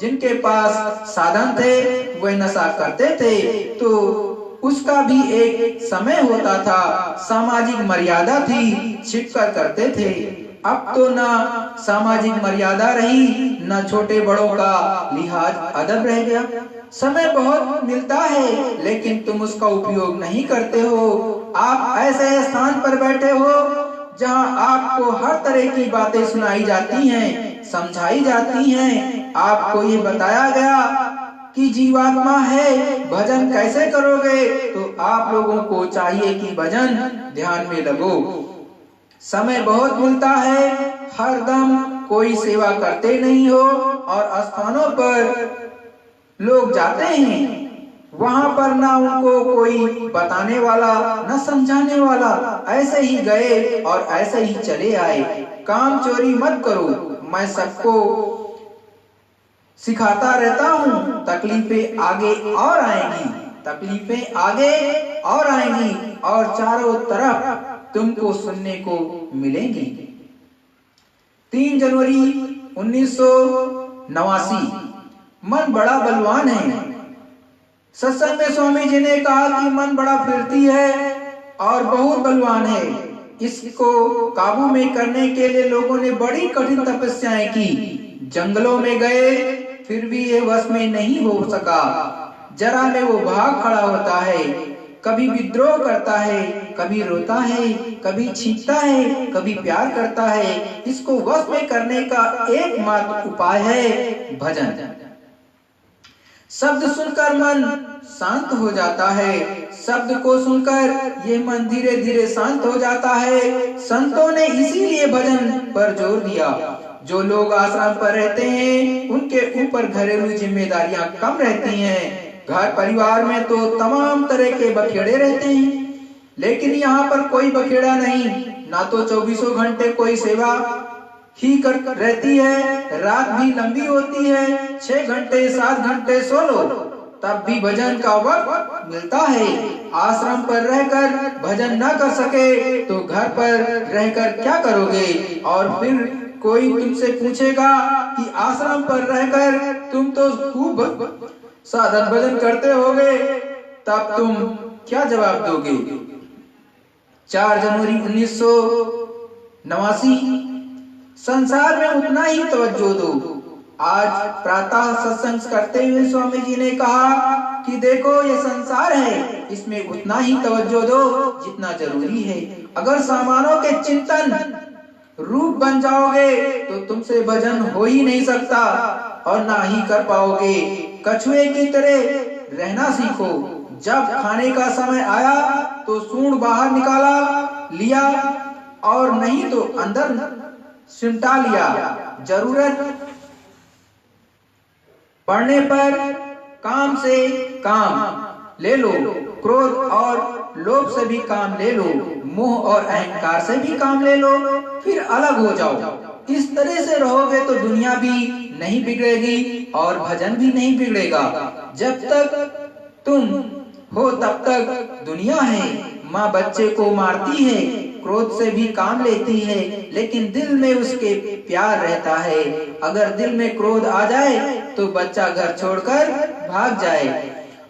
जिनके पास साधन थे वे नशा करते थे, तो उसका भी एक समय होता था। सामाजिक मर्यादा थी, छिपकर करते थे। अब तो ना सामाजिक मर्यादा रही, न छोटे बड़ों का लिहाज अदब रह गया। समय बहुत मिलता है लेकिन तुम उसका उपयोग नहीं करते हो। आप ऐसे स्थान पर बैठे हो जहां आपको हर तरह की बातें सुनाई जाती हैं, समझाई जाती हैं। आपको ये बताया गया कि जीवात्मा है, भजन कैसे करोगे? तो आप लोगों को चाहिए कि भजन ध्यान में लगो। समय बहुत मिलता है, हर दम कोई सेवा करते नहीं हो और स्थानों पर लोग जाते हैं, वहां पर ना उनको कोई बताने वाला न समझाने वाला, ऐसे ही गए और ऐसे ही चले आए। काम चोरी मत करो, मैं सबको सिखाता रहता हूँ। तकलीफें आगे और आएंगी, तकलीफें आगे और आएंगी और चारों तरफ तुमको सुनने को मिलेंगी। 3 जनवरी 1989। मन बड़ा बलवान है। सत्संग में स्वामी जी ने कहा कि मन बड़ा फिरती है और बहुत बलवान है। इसको काबू में करने के लिए लोगों ने बड़ी कठिन तपस्याएं की। जंगलों में गए फिर भी ये वश में नहीं हो सका। जरा में वो भाग खड़ा होता है, कभी विद्रोह करता है, कभी रोता है, कभी छींकता है, कभी प्यार करता है। इसको वश में करने का एकमात्र उपाय है भजन। शब्द सुनकर मन शांत हो जाता है। शब्द को सुनकर ये मन धीरे धीरे शांत हो जाता है। संतों ने इसीलिए भजन पर जोर दिया। जो लोग आश्रम पर रहते हैं उनके ऊपर घरेलू जिम्मेदारियां कम रहती हैं। घर परिवार में तो तमाम तरह के बखेड़े रहते हैं, लेकिन यहाँ पर कोई बखेड़ा नहीं। ना तो 24 घंटे कोई सेवा ही कर रहती है, रात भी लंबी होती है, 6 घंटे 7 घंटे सो लो तब भी भजन का वक्त मिलता है। आश्रम पर रहकर भजन न कर सके तो घर पर रहकर क्या करोगे? और फिर कोई तुमसे पूछेगा कि आश्रम पर रहकर तुम तो खूब साधन भजन करते होगे, तब तुम क्या जवाब दोगे? 4 जनवरी 1989। संसार में उतना ही तवज्जो दो। आज प्रातः सत्संग करते हुए स्वामी जी ने कहा कि देखो ये संसार है, इसमें उतना ही तवज्जो दो जितना जरूरी है। अगर सामानों के चिंतन रूप बन जाओगे तो तुमसे भजन हो ही नहीं सकता और ना ही कर पाओगे। कछुए की तरह रहना सीखो। जब खाने का समय आया तो सूंड बाहर निकाला लिया और नहीं तो अंदर सिमटा लिया। जरूरत पड़ने पर काम से काम ले लो, क्रोध और लोभ से भी काम ले लो, मोह और अहंकार से भी काम ले लो, फिर अलग हो जाओ। इस तरह से रहोगे तो दुनिया भी नहीं बिगड़ेगी और भजन भी नहीं बिगड़ेगा। जब तक तुम हो तब तक दुनिया है। माँ बच्चे को मारती है, क्रोध से भी काम लेती है, लेकिन दिल में उसके प्यार रहता है। अगर दिल में क्रोध आ जाए तो बच्चा घर छोड़कर भाग जाए।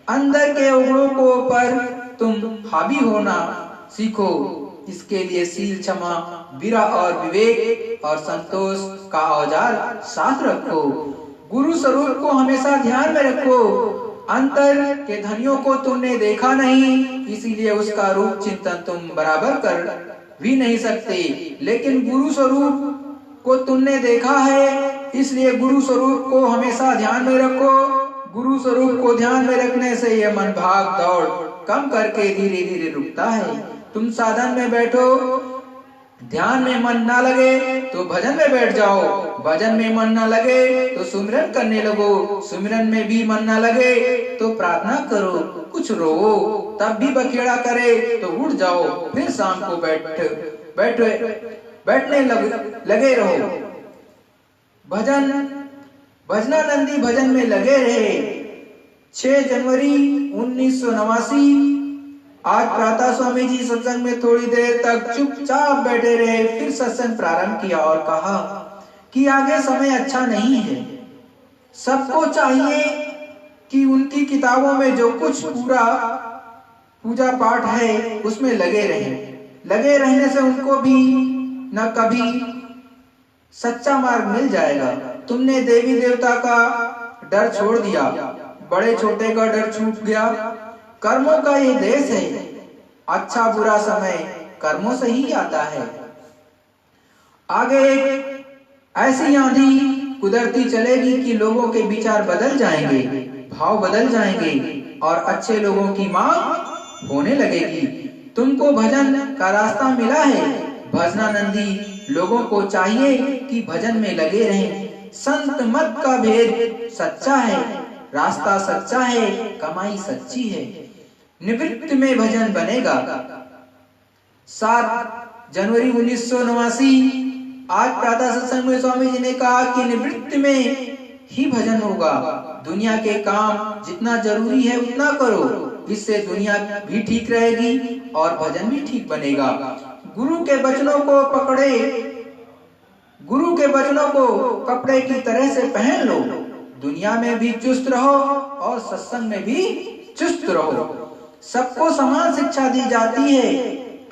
अंदर के उग्रों को पर तुम हावी होना सीखो। इसके लिए सील, क्षमा, वीरा और विवेक और संतोष का औजार साथ रखो। गुरु स्वरूप को हमेशा ध्यान में रखो। अंतर के धनियों को तुमने देखा नहीं, इसीलिए उसका रूप चिंतन तुम बराबर कर भी नहीं सकते, लेकिन गुरु स्वरूप को तुमने देखा है, इसलिए गुरु स्वरूप को हमेशा ध्यान में रखो। गुरु स्वरूप को ध्यान में रखने से यह मन भाग दौड़ कम करके धीरे धीरे रुकता है। तुम साधन में बैठो, ध्यान में मन ना लगे तो भजन में बैठ जाओ, भजन में मन ना लगे तो सुमिरन करने लगो, सुमिरन में भी मन ना लगे तो प्रार्थना करो, कुछ रो तब भी बखेड़ा करे तो उठ जाओ, फिर शाम को बैठने लगे रहो। भजनानंदी भजन में लगे रहे। 6 जनवरी 1989 आज प्रातः स्वामी जी सत्संग में थोड़ी देर तक चुपचाप बैठे रहे, फिर सत्संग प्रारंभ किया और कहा कि आगे समय अच्छा नहीं है। सबको चाहिए कि उनकी किताबों में जो कुछ पूजा पाठ है उसमें लगे रहें। लगे रहने से उनको भी न कभी सच्चा मार्ग मिल जाएगा। तुमने देवी देवता का डर छोड़ दिया, बड़े छोटे का डर छूट गया। कर्मों का ये देश है, अच्छा बुरा समय कर्मों से ही आता है। आगे एक ऐसी आंधी कुदरती चलेगी कि लोगों के विचार बदल जाएंगे, भाव बदल जाएंगे और अच्छे लोगों की मांग होने लगेगी। तुमको भजन का रास्ता मिला है। भजनानंदी लोगों को चाहिए कि भजन में लगे रहें। संत मत का भेद सच्चा है, रास्ता सच्चा है, कमाई सच्ची है। निवृत्त में भजन बनेगा। 7 जनवरी 1989 आज प्रातः सत्संग में स्वामी जी ने कहा कि निवृत्त में ही भजन होगा। दुनिया के काम जितना जरूरी है उतना करो, इससे दुनिया भी ठीक रहेगी और भजन भी ठीक बनेगा। गुरु के वचनों को कपड़े की तरह से पहन लो। दुनिया में भी चुस्त रहो और सत्संग में भी चुस्त रहो। सबको समान शिक्षा दी जाती है।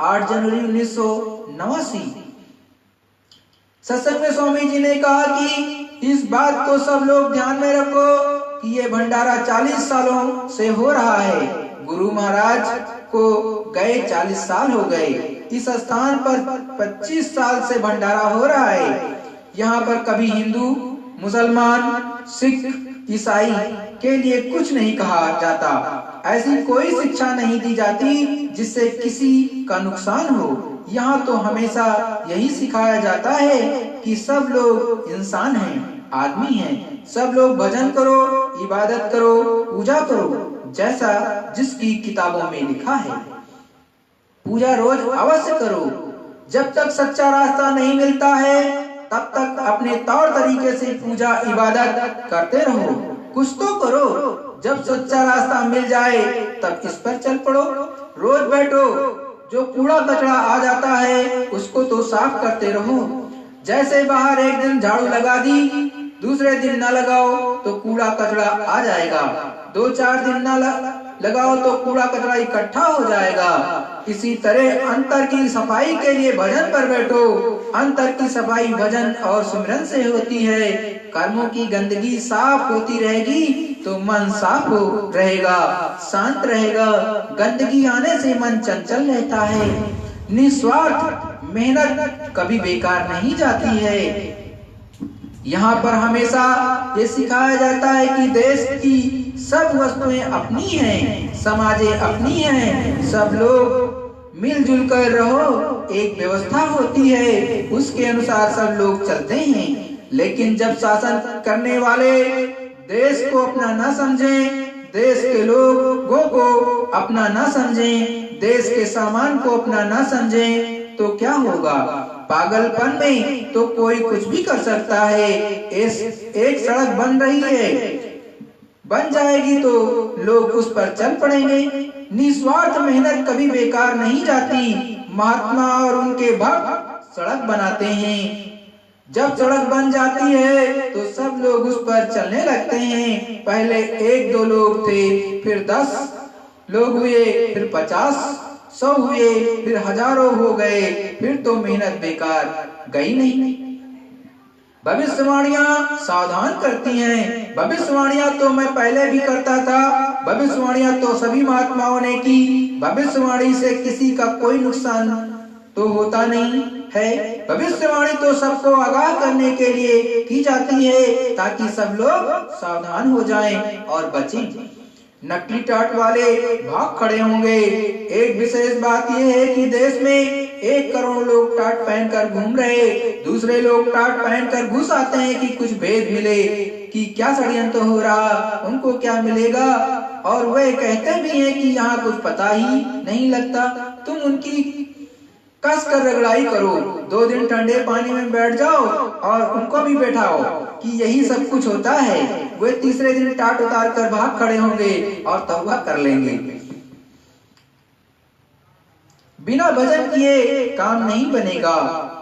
8 जनवरी 1989 सत्संग में स्वामी जी ने कहा कि इस बात को सब लोग ध्यान में रखो कि ये भंडारा 40 सालों से हो रहा है। गुरु महाराज को गए 40 साल हो गए। इस स्थान पर 25 साल से भंडारा हो रहा है। यहाँ पर कभी हिंदू, मुसलमान, सिख, ईसाई के लिए कुछ नहीं कहा जाता। ऐसी कोई शिक्षा नहीं दी जाती जिससे किसी का नुकसान हो। यहाँ तो हमेशा यही सिखाया जाता है कि सब लोग इंसान हैं, आदमी हैं। सब लोग भजन करो, इबादत करो, पूजा करो, जैसा जिसकी किताबों में लिखा है। पूजा रोज अवश्य करो। जब तक सच्चा रास्ता नहीं मिलता है तब तक अपने तौर तरीके से पूजा इबादत करते रहो। कुछ तो करो। जब सच्चा रास्ता मिल जाए तब इस पर चल पड़ो। रोज बैठो, जो कूड़ा कचरा आ जाता है उसको तो साफ करते रहो। जैसे बाहर एक दिन झाड़ू लगा दी, दूसरे दिन न लगाओ तो कूड़ा कचरा आ जाएगा। 2-4 दिन न लगाओ तो कूड़ा कचरा इकट्ठा हो जाएगा। इसी तरह अंतर की सफाई के लिए भजन पर बैठो। अंतर की सफाई भजन और सुमिरन से होती है। कर्मों की गंदगी साफ होती रहेगी तो मन साफ हो रहेगा, शांत रहेगा। गंदगी आने से मन चंचल रहता है। निस्वार्थ मेहनत कभी बेकार नहीं जाती है। यहाँ पर हमेशा ये सिखाया जाता है कि देश की सब वस्तुएं अपनी हैं, समाजें अपनी हैं, सब लोग मिलजुल कर रहो, एक व्यवस्था होती है, उसके अनुसार सब लोग चलते हैं। लेकिन जब शासन करने वाले देश को अपना न समझें, देश के लोगों को अपना न समझें, देश के सामान को अपना न समझें, तो क्या होगा? पागलपन में तो कोई कुछ भी कर सकता है। एक सड़क बन रही है, बन जाएगी तो लोग उस पर चल पड़ेंगे। निस्वार्थ मेहनत कभी बेकार नहीं जाती। महात्मा और उनके भक्त सड़क बनाते हैं। जब सड़क बन जाती है तो सब लोग उस पर चलने लगते हैं। पहले 1-2 लोग थे, फिर 10 लोग हुए, फिर 50, 100 हुए, फिर हजारों हो गए, फिर तो मेहनत बेकार गई नहीं। भविष्यवाणियां सावधान करती हैं। भविष्यवाणियां तो मैं पहले भी करता था, भविष्यवाणियां तो सभी महात्माओं ने की। भविष्यवाणी से किसी का कोई नुकसान तो होता नहीं है। भविष्यवाणी तो सबको आगाह करने के लिए की जाती है, ताकि सब लोग सावधान हो जाएं और बचें। नकली टाट वाले भाग खड़े होंगे। एक विशेष बात यह है कि देश में 1 करोड़ लोग टाट पहनकर घूम रहे, दूसरे लोग टाट पहनकर घुस आते हैं कि कुछ भेद मिले कि क्या षड्यंत्र हो रहा, उनको क्या मिलेगा। और वे कहते भी हैं कि यहाँ कुछ पता ही नहीं लगता। तुम उनकी कस कर रगड़ाई करो, 2 दिन ठंडे पानी में बैठ जाओ और उनको भी बैठाओ कि यही सब कुछ होता है। वे तीसरे दिन टाट उतार कर भाग खड़े होंगे और तौबा कर लेंगे। बिना भजन किए काम नहीं बनेगा।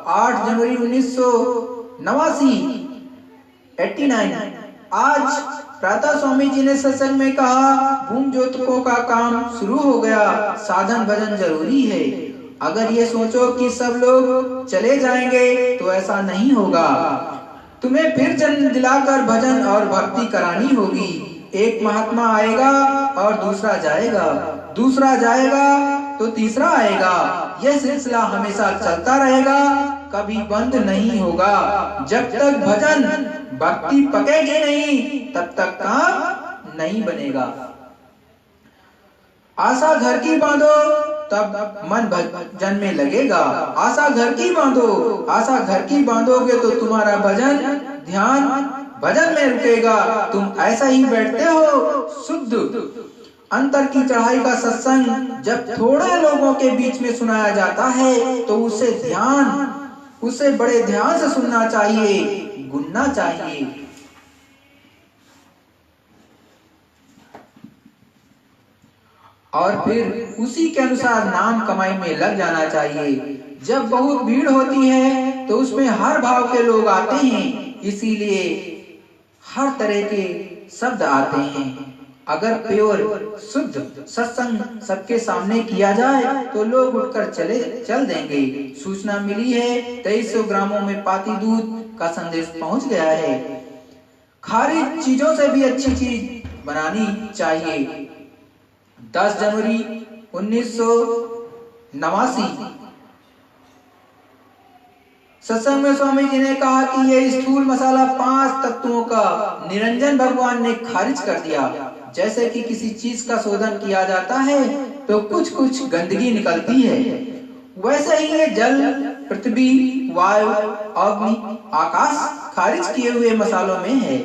8 जनवरी 1989 आज प्रातः स्वामी जी ने सत्संग में कहा, भूम ज्योतकों का काम शुरू हो गया, साधन भजन जरूरी है। अगर ये सोचो कि सब लोग चले जाएंगे तो ऐसा नहीं होगा। तुम्हें फिर जन्म दिलाकर भजन और भक्ति करानी होगी। एक महात्मा आएगा और दूसरा जाएगा, दूसरा जाएगा तो तीसरा आएगा। यह सिलसिला हमेशा चलता रहेगा, कभी बंद नहीं होगा। जब तक भजन भक्ति पकेगी नहीं, तब तक काम नहीं बनेगा। आशा घर की बांधो, तब मन भजन में लगेगा। आशा घर की बांधो, आशा घर की बांधोगे तो तुम्हारा भजन ध्यान भजन में रुकेगा। तुम ऐसा ही बैठते हो। शुद्ध अंतर की चढ़ाई का सत्संग जब थोड़े लोगों के बीच में सुनाया जाता है तो उसे बड़े ध्यान से सुनना चाहिए, गुनना चाहिए। और फिर उसी के अनुसार नाम कमाई में लग जाना चाहिए। जब बहुत भीड़ होती है तो उसमें हर भाव के लोग आते हैं, इसीलिए हर तरह के शब्द आते हैं। अगर प्योर शुद्ध सत्संग सबके सामने किया जाए तो लोग उठकर चल देंगे। सूचना मिली है 2300 ग्रामों में पाती दूध का संदेश पहुंच गया है। खारिज चीजों से भी अच्छी चीज बनानी चाहिए। 10 जनवरी 1989 सत्संग में स्वामी जी ने कहा कि यह स्थूल मसाला 5 तत्वों का निरंजन भगवान ने खारिज कर दिया। जैसे कि किसी चीज का शोधन किया जाता है तो कुछ गंदगी निकलती है, वैसे ही ये जल, पृथ्वी, वायु, अग्नि, आकाश खारिज किए हुए मसालों में है।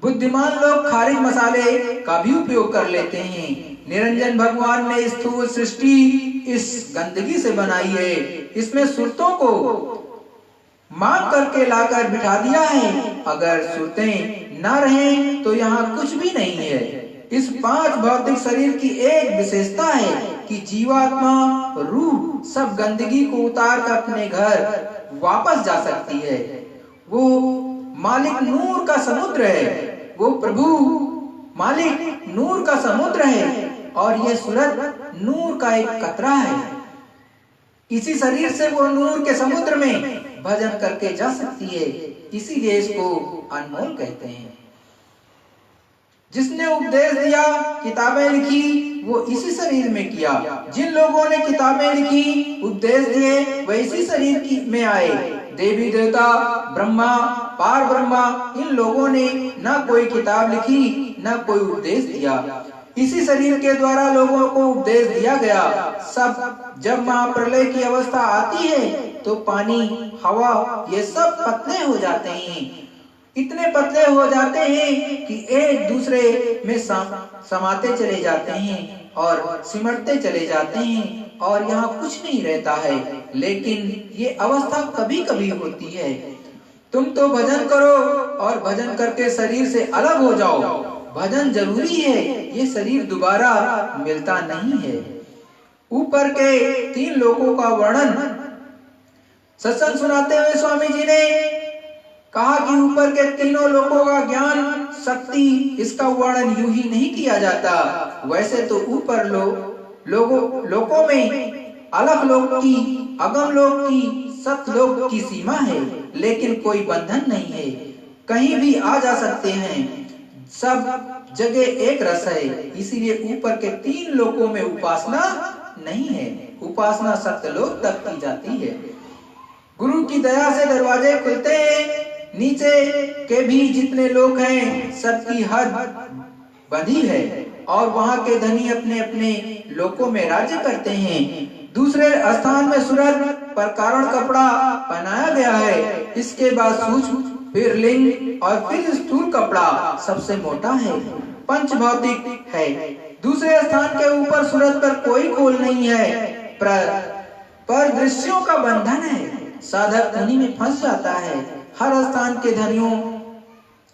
बुद्धिमान लोग खारिज मसाले का भी उपयोग कर लेते हैं। निरंजन भगवान ने स्थूल सृष्टि इस गंदगी से बनाई है। इसमें सुरतों को मांग करके लाकर बिठा दिया है। अगर सुरतें न रहें तो यहाँ कुछ भी नहीं है। इस 5 भौतिक शरीर की एक विशेषता है कि जीवात्मा रूह सब गंदगी को उतार कर अपने घर वापस जा सकती है। वो मालिक नूर का समुद्र है, वो प्रभु मालिक नूर का समुद्र है और ये सूरत नूर का एक कतरा है। इसी शरीर से वो नूर के समुद्र में भजन करके जा सकती है, इसीलिए इसको अनमोल कहते हैं। जिसने उपदेश दिया, किताबें लिखी, वो इसी शरीर में किया। जिन लोगों ने किताबें लिखी, उपदेश दिए, वे इसी शरीर में आए। देवी देवता, ब्रह्मा, पार ब्रह्मा, इन लोगों ने न कोई किताब लिखी, न कोई उपदेश दिया। इसी शरीर के द्वारा लोगों को उपदेश दिया गया। सब जब महाप्रलय की अवस्था आती है तो पानी, हवा ये सब पतले हो जाते हैं। इतने पतले हो जाते हैं कि एक दूसरे में समाते चले जाते हैं और सिमटते चले जाते हैं और यहाँ कुछ नहीं रहता है। लेकिन ये अवस्था कभी कभी होती है। तुम तो भजन करो और भजन करके शरीर से अलग हो जाओ। भजन जरूरी है, ये शरीर दोबारा मिलता नहीं है। ऊपर के 3 लोकों का वर्णन सत्संग सुनाते हुए स्वामी जी ने कहा कि ऊपर के तीनों लोकों का ज्ञान, शक्ति, इसका वर्णन यूं ही नहीं किया जाता। वैसे तो ऊपर लोकों में अलग लोक की, अगम लोक की, सतलोक की सीमा है, लेकिन कोई बंधन नहीं है। कहीं भी आ जा सकते हैं। सब जगह एक रस है। इसीलिए ऊपर के 3 लोकों में उपासना नहीं है। उपासना सत्यलोक तक की जाती है। गुरु की दया से दरवाजे खुलते हैं। नीचे के भी जितने लोग हैं सबकी हद बंधी है और वहां के धनी अपने अपने लोकों में राज्य करते हैं। दूसरे स्थान में सूरज पर कारण कपड़ा पहनाया गया है। इसके बाद सूक्ष्म, फिर लिंग और फिर स्थूल कपड़ा सबसे मोटा है, पंच भौतिक है। दूसरे स्थान के ऊपर सूरज पर कोई खोल नहीं है, पर दृश्यों का बंधन है। साधक उन्हीं में फंस जाता है। हर स्थान के धनियों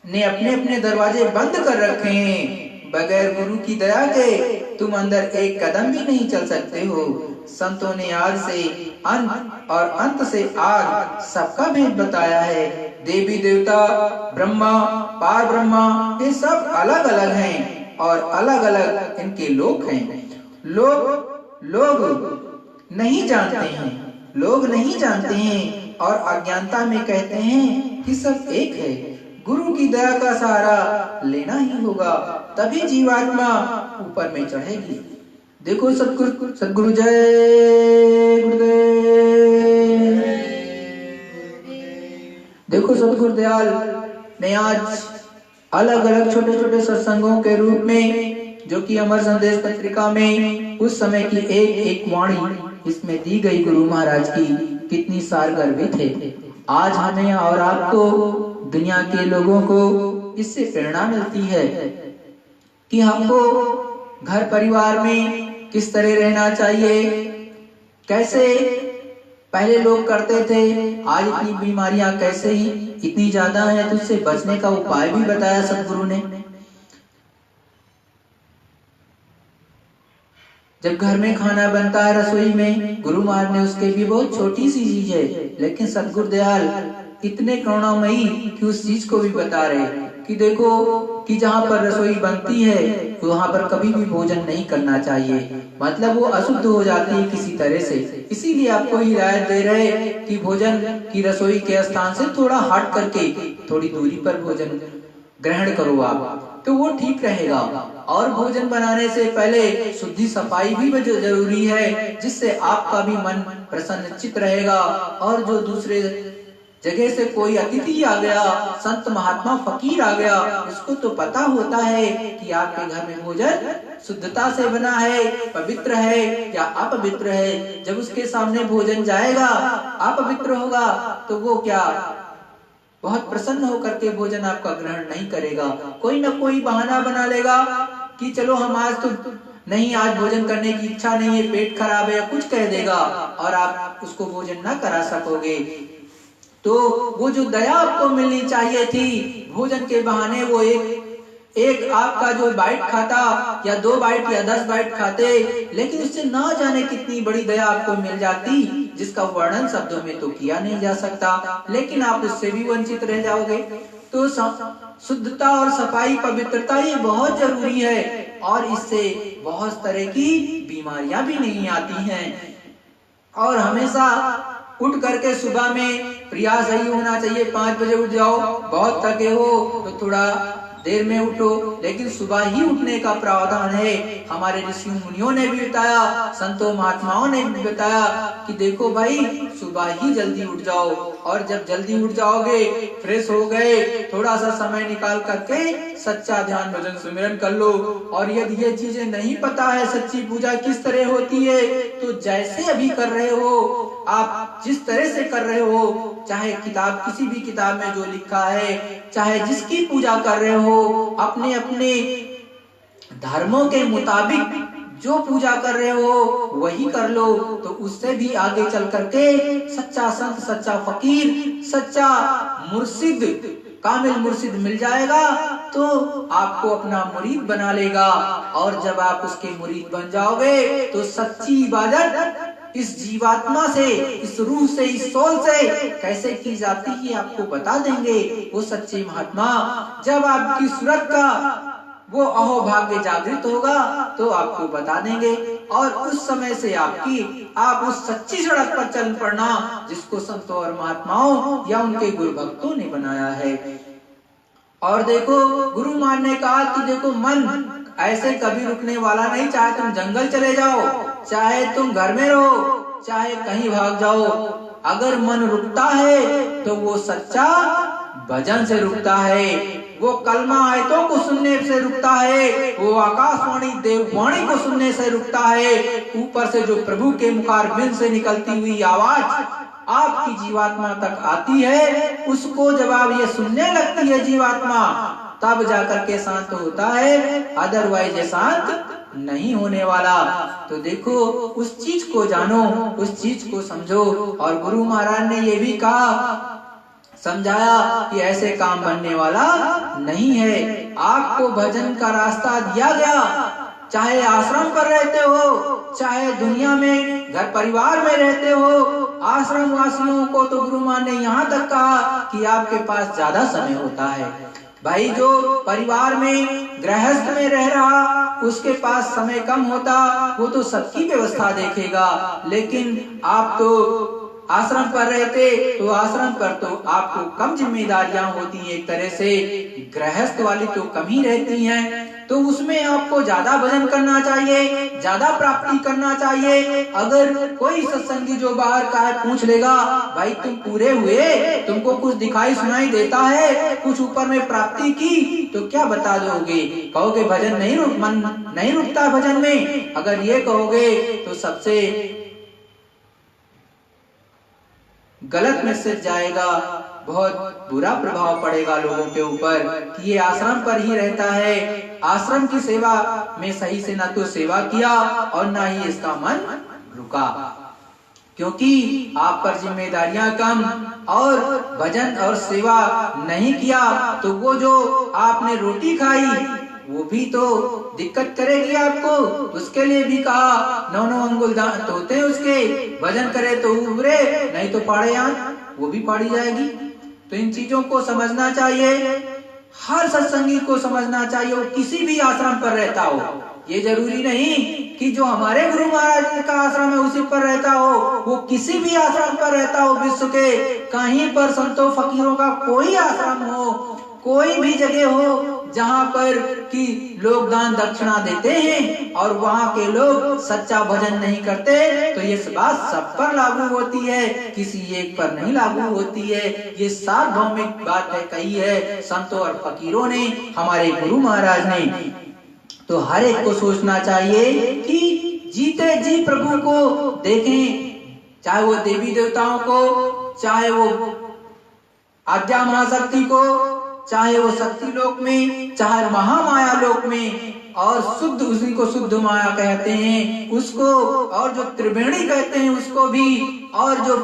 ने अपने अपने दरवाजे बंद कर रखे हैं। बगैर गुरु की दया के तुम अंदर एक कदम भी नहीं चल सकते हो। संतों ने आद से अंत और अंत से आद सबका भेद बताया है। देवी देवता, ब्रह्मा, पार ब्रह्मा, ये सब अलग अलग हैं और अलग अलग इनके लोक हैं। लोग नहीं जानते हैं, लोग नहीं जानते हैं और अज्ञानता में कहते हैं कि सब एक है। गुरु की दया का सहारा लेना ही होगा, तभी जीवात्मा ऊपर में चढ़ेगी। देखो सद्गुरु जय गुरुदेव। देखो सद्गुरु दयाल ने आज अलग अलग छोटे छोटे सत्संगों के रूप में, जो कि अमर संदेश पत्रिका में उस समय की एक एक वाणी इसमें दी गई गुरु महाराज की, कितनी सारगर्भित है। आज हमें और आपको, दुनिया के लोगों को इससे प्रेरणा मिलती है कि हमको घर परिवार में किस तरह रहना चाहिए, कैसे पहले लोग करते थे, आज इतनी बीमारियां कैसे ही इतनी ज्यादा है, तो उससे बचने का उपाय भी बताया सदगुरु ने। जब घर में खाना बनता है रसोई में, गुरु महाराज ने उसके भी बहुत छोटी सी चीज है, लेकिन सदगुरु दयाल इतने करुणामयी कि उस चीज को भी बता रहे कि देखो कि जहाँ पर रसोई बनती है वहां पर कभी भी भोजन नहीं करना चाहिए, मतलब वो अशुद्ध हो जाती है किसी तरह से। इसीलिए आपको हिदायत दे रहे कि भोजन की रसोई के स्थान से थोड़ा हट करके थोड़ी दूरी पर भोजन ग्रहण करो आप, तो वो ठीक रहेगा। और भोजन बनाने से पहले शुद्धि सफाई भी जरूरी है, जिससे आपका भी मन प्रसन्नचित रहेगा। और जो दूसरे जगह से कोई अतिथि आ गया, संत महात्मा फकीर आ गया, उसको तो पता होता है कि आपके घर में भोजन शुद्धता से बना है, पवित्र है या अपवित्र है। जब उसके सामने भोजन जाएगा अपवित्र होगा तो वो क्या बहुत प्रसन्न होकर के भोजन आपका ग्रहण नहीं करेगा, कोई ना कोई बहाना बना लेगा कि चलो हम आज तो नहीं, आज भोजन करने की इच्छा नहीं है, पेट खराब है, या कुछ कह देगा और आप उसको भोजन ना करा सकोगे। तो वो जो दया आपको मिलनी चाहिए थी, भोजन के बहाने वो एक आपका जो बाइट खाता या 2 बाइट या 10 बाइट खाते, लेकिन उससे ना जाने कितनी बड़ी दया आपको मिल जाती, जिसका वर्णन शब्दों में तो किया नहीं जा सकता, लेकिन आप उससे भी वंचित रह जाओगे। तो शुद्धता और सफाई, पवित्रता ये बहुत जरूरी है और इससे बहुत तरह की बीमारियां भी नहीं आती हैं। और हमेशा उठ करके सुबह में प्रयास यही होना चाहिए 5 बजे उठ जाओ, बहुत थके हो तो थोड़ा देर में उठो, लेकिन सुबह ही उठने का प्रावधान है। हमारे ऋषि मुनियों ने भी बताया, संतों महात्माओं ने भी बताया कि देखो भाई, सुबह ही जल्दी उठ जाओ। और जब जल्दी उठ जाओगे, फ्रेश हो गए, थोड़ा सा समय निकाल करके सच्चा ध्यान भजन सुमिरन कर लो। और यदि ये चीजें नहीं पता है सच्ची पूजा किस तरह होती है, तो जैसे अभी कर रहे हो, आप जिस तरह से कर रहे हो, चाहे किताब किसी भी किताब में जो लिखा है, चाहे जिसकी पूजा कर रहे हो, अपने अपने धर्मों के मुताबिक जो पूजा कर रहे हो वही कर लो। तो उससे भी आगे चल करके सच्चा संत, सच्चा फकीर, सच्चा मुर्शिद, कामिल मुर्शिद मिल जाएगा, तो आपको अपना मुरीद बना लेगा। और जब आप उसके मुरीद बन जाओगे, तो सच्ची इबादत इस जीवात्मा से, इस रूह से, इस सोल से कैसे की जाती है आपको बता देंगे वो सच्चे महात्मा। जब आपकी सूरत का वो अहोभाग्य जागृत होगा तो आपको बता देंगे, और उस समय से आप उस सच्ची सड़क पर चल पड़ना जिसको संतों और महात्माओं या उनके गुरु भक्तों ने बनाया है। और देखो, गुरु मान ने कहा कि देखो, मन ऐसे कभी रुकने वाला नहीं, चाहे तुम जंगल चले जाओ, चाहे तुम घर में रहो, चाहे कहीं भाग जाओ, अगर मन रुकता है तो वो सच्चा भजन से रुकता है, वो कलमा आयतों को सुनने से रुकता है, वो आकाशवाणी देववाणी को सुनने से रुकता है। ऊपर से जो प्रभु के मुखारबिंद से निकलती हुई आवाज आपकी जीवात्मा तक आती है, उसको जब आप ये सुनने लगती है जीवात्मा, तब जाकर के शांत होता है, अदरवाइज शांत नहीं होने वाला। तो देखो, उस चीज को जानो, उस चीज को समझो। और गुरु महाराज ने ये भी कहा, समझाया कि ऐसे काम बनने वाला नहीं है। आपको भजन का रास्ता दिया गया, चाहे आश्रम पर रहते हो, चाहे दुनिया में घर परिवार में रहते हो। आश्रम वासियों को तो गुरु महाराज ने यहाँ तक कहा कि आपके पास ज्यादा समय होता है। भाई, जो परिवार में गृहस्थ में रह रहा, उसके पास समय कम होता, वो तो सबकी व्यवस्था देखेगा। लेकिन आप तो आश्रम पर रहते, तो आश्रम पर तो आपको कम जिम्मेदारियां होती हैं, एक तरह से गृहस्थ वाली तो कम ही रहती हैं। तो उसमें आपको ज्यादा भजन करना चाहिए, ज्यादा प्राप्ति करना चाहिए। अगर कोई सत्संगी जो बाहर का है पूछ लेगा, भाई तुम पूरे हुए, तुमको कुछ दिखाई सुनाई देता है, कुछ ऊपर में प्राप्ति की, तो क्या बता दोगे? कहोगे भजन मन नहीं रुकता भजन में। अगर ये कहोगे तो सबसे गलत मैसेज जाएगा, बहुत बुरा प्रभाव पड़ेगा लोगों के ऊपर कि ये आश्रम पर ही रहता है, आश्रम की सेवा में सही से ना तो सेवा किया और ना ही इसका मन रुका, क्योंकि आप पर जिम्मेदारियां कम और भजन और सेवा नहीं किया, तो वो जो आपने रोटी खाई वो भी तो दिक्कत करेगी आपको। उसके लिए भी कहा 9 अंगुल दांत होते हैं उसके, भजन करे तो उबरे, नहीं तो पाड़े वो भी पाड़ी जाएगी। तो इन चीजों को समझना चाहिए, हर सत्संगी को समझना चाहिए, वो किसी भी आश्रम पर रहता हो। ये जरूरी नहीं कि जो हमारे गुरु महाराज का आश्रम है उसी पर रहता हो, वो किसी भी आश्रम पर रहता हो, विश्व के कहीं पर संतों फकीरों का कोई आश्रम हो, कोई भी जगह हो जहाँ पर कि लोग दान दक्षिणा देते हैं और वहाँ के लोग सच्चा भजन नहीं करते, तो ये बात सब पर लागू होती है, किसी एक पर नहीं लागू होती है। ये सार्वभौमिक बात है, कही है संतों और फकीरों ने, हमारे गुरु महाराज ने। तो हर एक को सोचना चाहिए कि जीते जी प्रभु को देखें, चाहे वो देवी देवताओं को, चाहे वो आद्या महाशक्ति को, चाहे वो शक्ति लोक में, चाहे महामाया लोक में, और शुद्ध, उसी को शुद्ध माया कहते हैं उसको, और जो त्रिवेणी कहते हैं उसको भी, और जो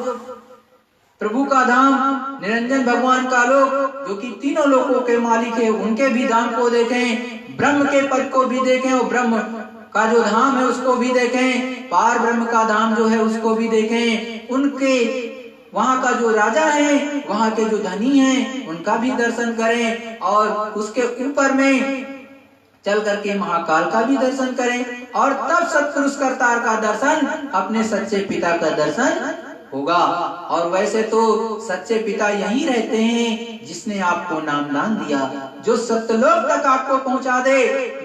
प्रभु का धाम निरंजन भगवान का लोक जो कि तीनों लोकों के मालिक है, उनके भी धाम को देखें, ब्रह्म के पद को भी देखें, और ब्रह्म का जो धाम है उसको भी देखें, पार ब्रह्म का धाम जो है उसको भी देखें, उनके वहाँ का जो राजा है, वहाँ के जो धनी हैं, उनका भी दर्शन करें, और उसके ऊपर में चल करके महाकाल का भी दर्शन करें, और तब सत्पुरुष करतार का दर्शन, अपने सच्चे पिता का दर्शन होगा। और वैसे तो सच्चे पिता यही रहते हैं जिसने आपको नामदान दिया। जो सत्यलोक तक आपको पहुंचा दे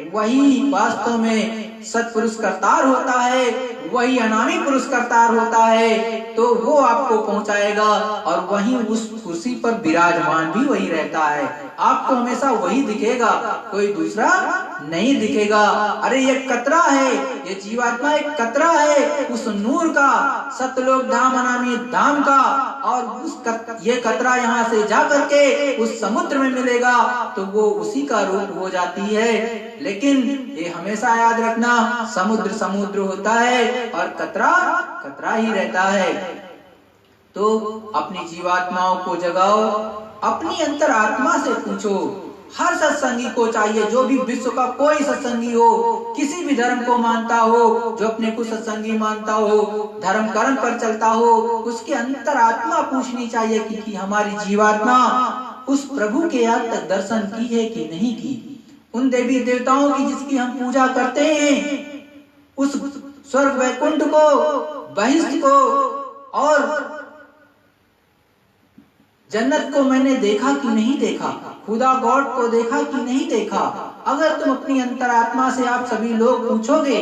वही वास्तव में सत्पुरुष करतार होता है, वही अनामी पुरुष करतार होता है। तो वो आपको पहुंचाएगा और वहीं उस कुर्सी पर विराजमान भी वही रहता है। आपको हमेशा वही दिखेगा, कोई दूसरा नहीं दिखेगा। अरे ये कतरा है, ये जीवात्मा एक कतरा है उस नूर का, सतलोक धाम अनामी धाम का। और ये कतरा यहाँ से जा करके उस समुद्र में मिलेगा तो वो उसी का रूप हो जाती है। लेकिन ये हमेशा याद रखना, समुद्र समुद्र होता है और कतरा कतरा ही रहता है। तो अपनी जीवात्माओं को जगाओ, अपनी अंतर आत्मा से पूछो। हर सत्संगी को चाहिए, जो भी विश्व का कोई सत्संगी हो, किसी भी धर्म को मानता हो, जो अपने को सत्संगी मानता हो, धर्म कर्म पर चलता हो, उसके अंतर आत्मा पूछनी चाहिए कि हमारी जीवात्मा उस प्रभु के आज तक दर्शन की है कि नहीं की। उन देवी देवताओं की जिसकी हम पूजा करते हैं, उस स्वर्ग वैकुंठ को, बहिष्ठ को और जन्नत को मैंने देखा कि नहीं देखा, खुदा गॉड को देखा कि नहीं देखा। अगर तुम अपनी अंतरात्मा से आप सभी लोग पूछोगे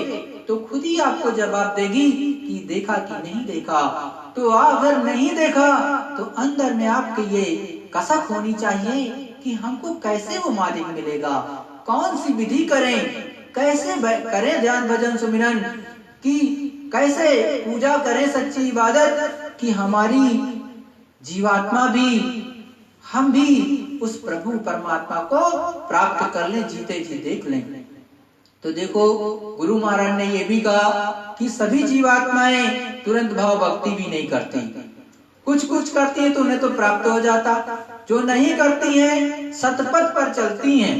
तो खुद ही आपको जवाब देगी कि देखा कि नहीं देखा। तो अगर नहीं देखा तो अंदर में आपके ये कसक होनी चाहिए कि हमको कैसे वो मालिक मिलेगा, कौन सी विधि करें, कैसे करें ध्यान भजन सुमिरन की, कैसे पूजा करें सच्ची इबादत कि हमारी जीवात्मा भी, हम भी उस प्रभु परमात्मा को प्राप्त कर लें, जीते जी देख लें। तो देखो गुरु महाराज ने ये भी कहा कि सभी जीवात्माएं तुरंत भाव भक्ति भी नहीं करती, कुछ कुछ करती है तो उन्हें तो प्राप्त हो जाता। जो नहीं करती हैं, सतपथ पर चलती हैं,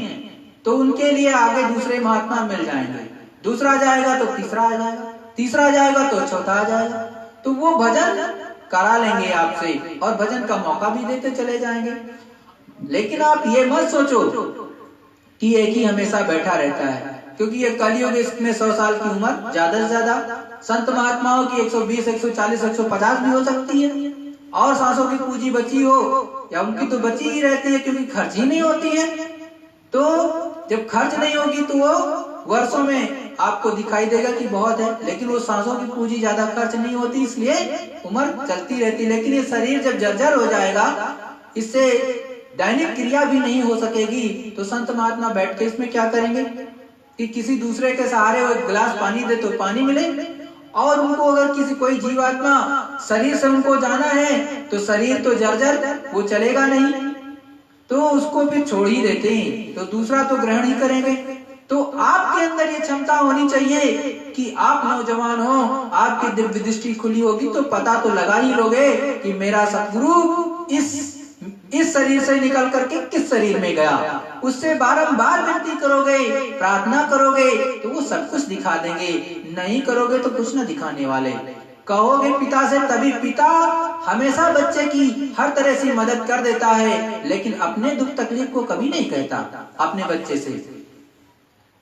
तो उनके लिए आगे दूसरे महात्मा मिल जाएंगे। दूसरा जाएगा तो तीसरा आ जाएगा, तीसरा जाएगा तो चौथा आ जाएगा। तो वो भजन करा लेंगे आपसे और भजन का मौका भी देते चले जाएंगे। लेकिन आप ये मत सोचो कि एक ही हमेशा बैठा रहता है, क्योंकि ये कलयुग, इसमें 100 साल की उम्र ज्यादा से ज्यादा, संत महात्माओं की 120, 140, 150 भी हो सकती है। और सांसों की पूंजी बची हो या उनकी तो बची ही रहती है, क्योंकि खर्च ही नहीं होती है। तो जब खर्च नहीं होगी तो वो वर्षों में आपको दिखाई देगा कि बहुत है, लेकिन वो सांसों की पूंजी ज्यादा खर्च नहीं होती, इसलिए उम्र चलती रहती। लेकिन ये शरीर जब जर्जर हो जाएगा, इससे दैनिक क्रिया भी नहीं हो सकेगी, तो संत महात्मा बैठ के इसमें क्या करेंगे कि किसी दूसरे के सहारे वो एक गिलास पानी दे तो पानी मिले। और उनको अगर किसी कोई जीवात्मा शरीर से उनको जाना है तो शरीर तो जर्जर, वो चलेगा नहीं, तो उसको भी छोड़ ही देते हैं, तो दूसरा तो ग्रहण ही करेंगे। तो आपके अंदर ये क्षमता होनी चाहिए कि आप नौजवान हो, आपकी दिव्य दृष्टि खुली होगी तो पता तो लगा ही लोगे कि मेरा सतगुरु इस शरीर से निकल करके किस शरीर में गया। उससे बारंबार विनती करोगे, प्रार्थना करोगे तो वो सब कुछ दिखा देंगे, नहीं करोगे तो कुछ न दिखाने वाले। कहोगे पिता से, तभी पिता हमेशा बच्चे की हर तरह से मदद कर देता है, लेकिन अपने दुख तकलीफ को कभी नहीं कहता अपने बच्चे से।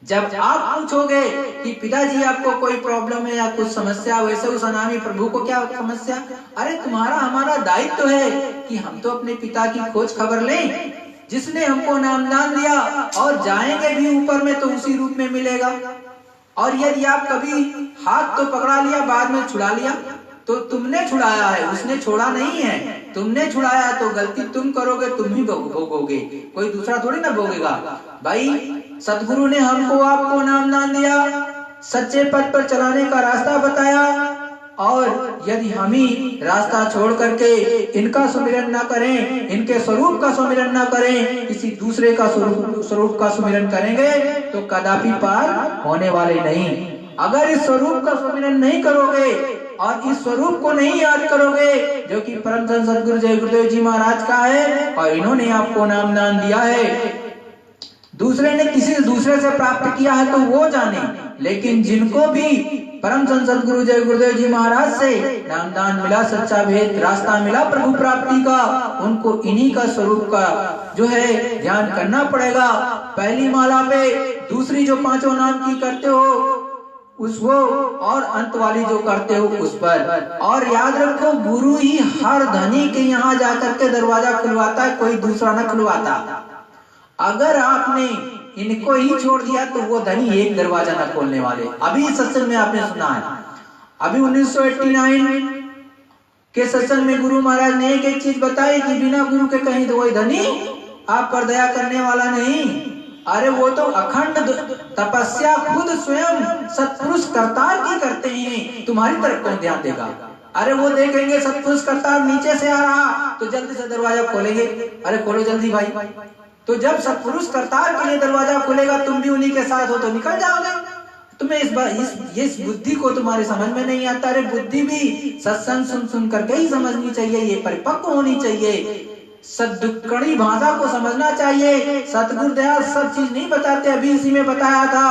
जब आप पूछोगे कि पिताजी आपको कोई प्रॉब्लम है या कुछ समस्या, वैसे उस अनामी प्रभु को क्या समस्या, अरे तुम्हारा हमारा दायित्व है कि हम तो अपने पिता की खोज खबर लें, जिसने हमको नामदान दिया, और जाएंगे भी ऊपर में तो उसी रूप में मिलेगा। और यदि आप कभी हाथ तो पकड़ा लिया, बाद में छुड़ा लिया, तो तुमने छुड़ाया है, उसने छोड़ा नहीं है। तुमने छुड़ाया तो गलती तुम करोगे, तुम ही भोगोगे, कोई दूसरा थोड़ी ना भोगेगा। भाई सतगुरु ने हमको आपको नामदान दिया, सच्चे पथ पर चलाने का रास्ता बताया, और यदि हम ही रास्ता छोड़ करके इनका सुमिरन ना करें, इनके स्वरूप का सुमिरन ना करें, किसी दूसरे का स्वरूप का सुमिरन करेंगे तो कदापि पार होने वाले नहीं। अगर इस स्वरूप का सुमिरन नहीं करोगे और इस स्वरूप को नहीं याद करोगे, जो कि परम संत सद्गुरु जय गुरुदेव जी महाराज का है, और इन्होंने आपको नामदान दिया है, दूसरे ने किसी दूसरे से प्राप्त किया है तो वो जाने, लेकिन जिनको भी परम संत सद्गुरु जय गुरुदेव जी महाराज से नामदान मिला, सच्चा भेद रास्ता मिला प्रभु प्राप्ति का, उनको इन्हीं का स्वरूप का जो है ध्यान करना पड़ेगा। पहली माला पे दूसरी जो 5 नाम की करते हो, उसको और अंत वाली जो करते हो उस पर। और याद रखो, गुरु ही हर धनी के यहाँ जाकर के दरवाजा खुलवाता है, कोई दूसरा न खुलवाता। अगर आपने इनको ही छोड़ दिया तो वो धनी एक दरवाजा न खोलने वाले। अभी सत्संग में आपने सुना है, अभी 1989 के सत्संग में गुरु महाराज ने एक चीज बताई कि बिना गुरु के कहीं तो वही धनी आप पर दया करने वाला नहीं। अरे वो तो अखंड तपस्या खुद स्वयं सत्पुरुष करतार की करते हैं, तुम्हारी तरफ कौन ध्यान देगा? अरे वो देखेंगे सत्पुरुष करतार नीचे से आ रहा तो जल्दी से दरवाजा खोलेंगे, अरे खोलो जल्दी भाई। तो जब सत्पुरुष करतार के लिए दरवाजा खुलेगा, तुम भी उन्हीं के साथ हो तो निकल जाओगे। तुम्हें इस बुद्धि को तुम्हारे समझ में नहीं आता। अरे बुद्धि भी सत्संग सुन सुन करके ही समझनी चाहिए, ये परिपक्व होनी चाहिए, सद्दुक्कड़ी भाषा को समझना चाहिए। सतगुरु दयाल सब चीज नहीं बताते। अभी इसी में बताया था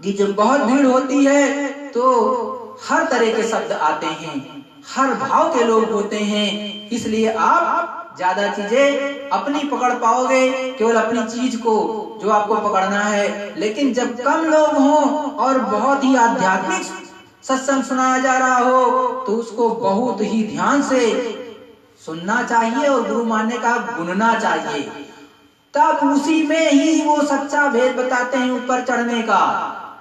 कि जब बहुत भीड़ होती है तो हर तरह के शब्द आते हैं, हर भाव के लोग होते हैं, इसलिए आप ज्यादा चीजें अपनी पकड़ पाओगे, केवल अपनी चीज को जो आपको पकड़ना है। लेकिन जब कम लोग हों और बहुत ही आध्यात्मिक सत्संग सुनाया जा रहा हो तो उसको बहुत ही ध्यान से सुनना चाहिए और गुरु मानने का गुनना चाहिए। तब उसी में ही वो सच्चा भेद बताते हैं ऊपर चढ़ने का,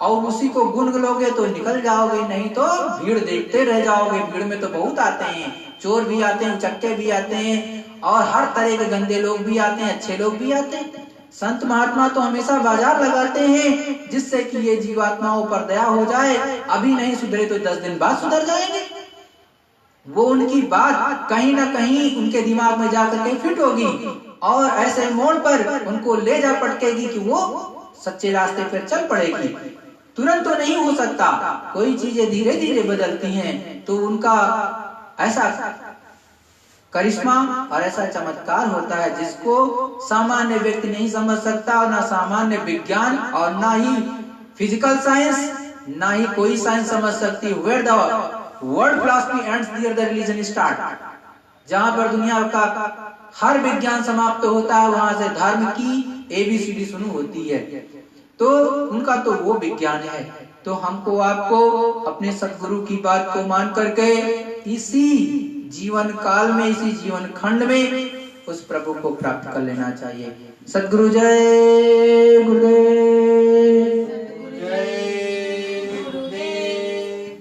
और उसी को गुन लोगे तो निकल जाओगे, नहीं तो भीड़ देखते रह जाओगे। भीड़ में तो बहुत आते हैं, चोर भी आते हैं, उचक्के भी आते हैं, और हर तरह के गंदे लोग भी आते हैं, अच्छे लोग भी आते हैं। संत महात्मा तो हमेशा बाजार लगाते हैं जिससे कि ये जीवात्माओं पर दया हो जाए। अभी नहीं सुधरे तो 10 दिन बाद सुधर जाएंगे। वो उनकी बात कहीं ना कहीं उनके दिमाग में जाकर के फिट होगी और ऐसे मोड़ पर उनको ले जा पटकेगी कि वो सच्चे रास्ते पर चल पड़ेगी। तुरंत तो नहीं हो सकता, कोई चीजें धीरे धीरे बदलती हैं, तो उनका ऐसा करिश्मा और ऐसा चमत्कार होता है जिसको सामान्य व्यक्ति नहीं समझ सकता, और ना सामान्य विज्ञान और ना ही फिजिकल साइंस, ना ही कोई साइंस समझ सकती। Where the world philosophy ends there the religion start. जहां पर दुनिया का हर विज्ञान समाप्त होता है, वहां से धर्म की ABCD शुरू होती है। तो उनका तो वो विज्ञान है। तो हमको आपको अपने सदगुरु की बात को मान करके इसी जीवन काल में, इसी जीवन खंड में उस प्रभु को प्राप्त कर लेना चाहिए। सदगुरु जय गुरुदेव।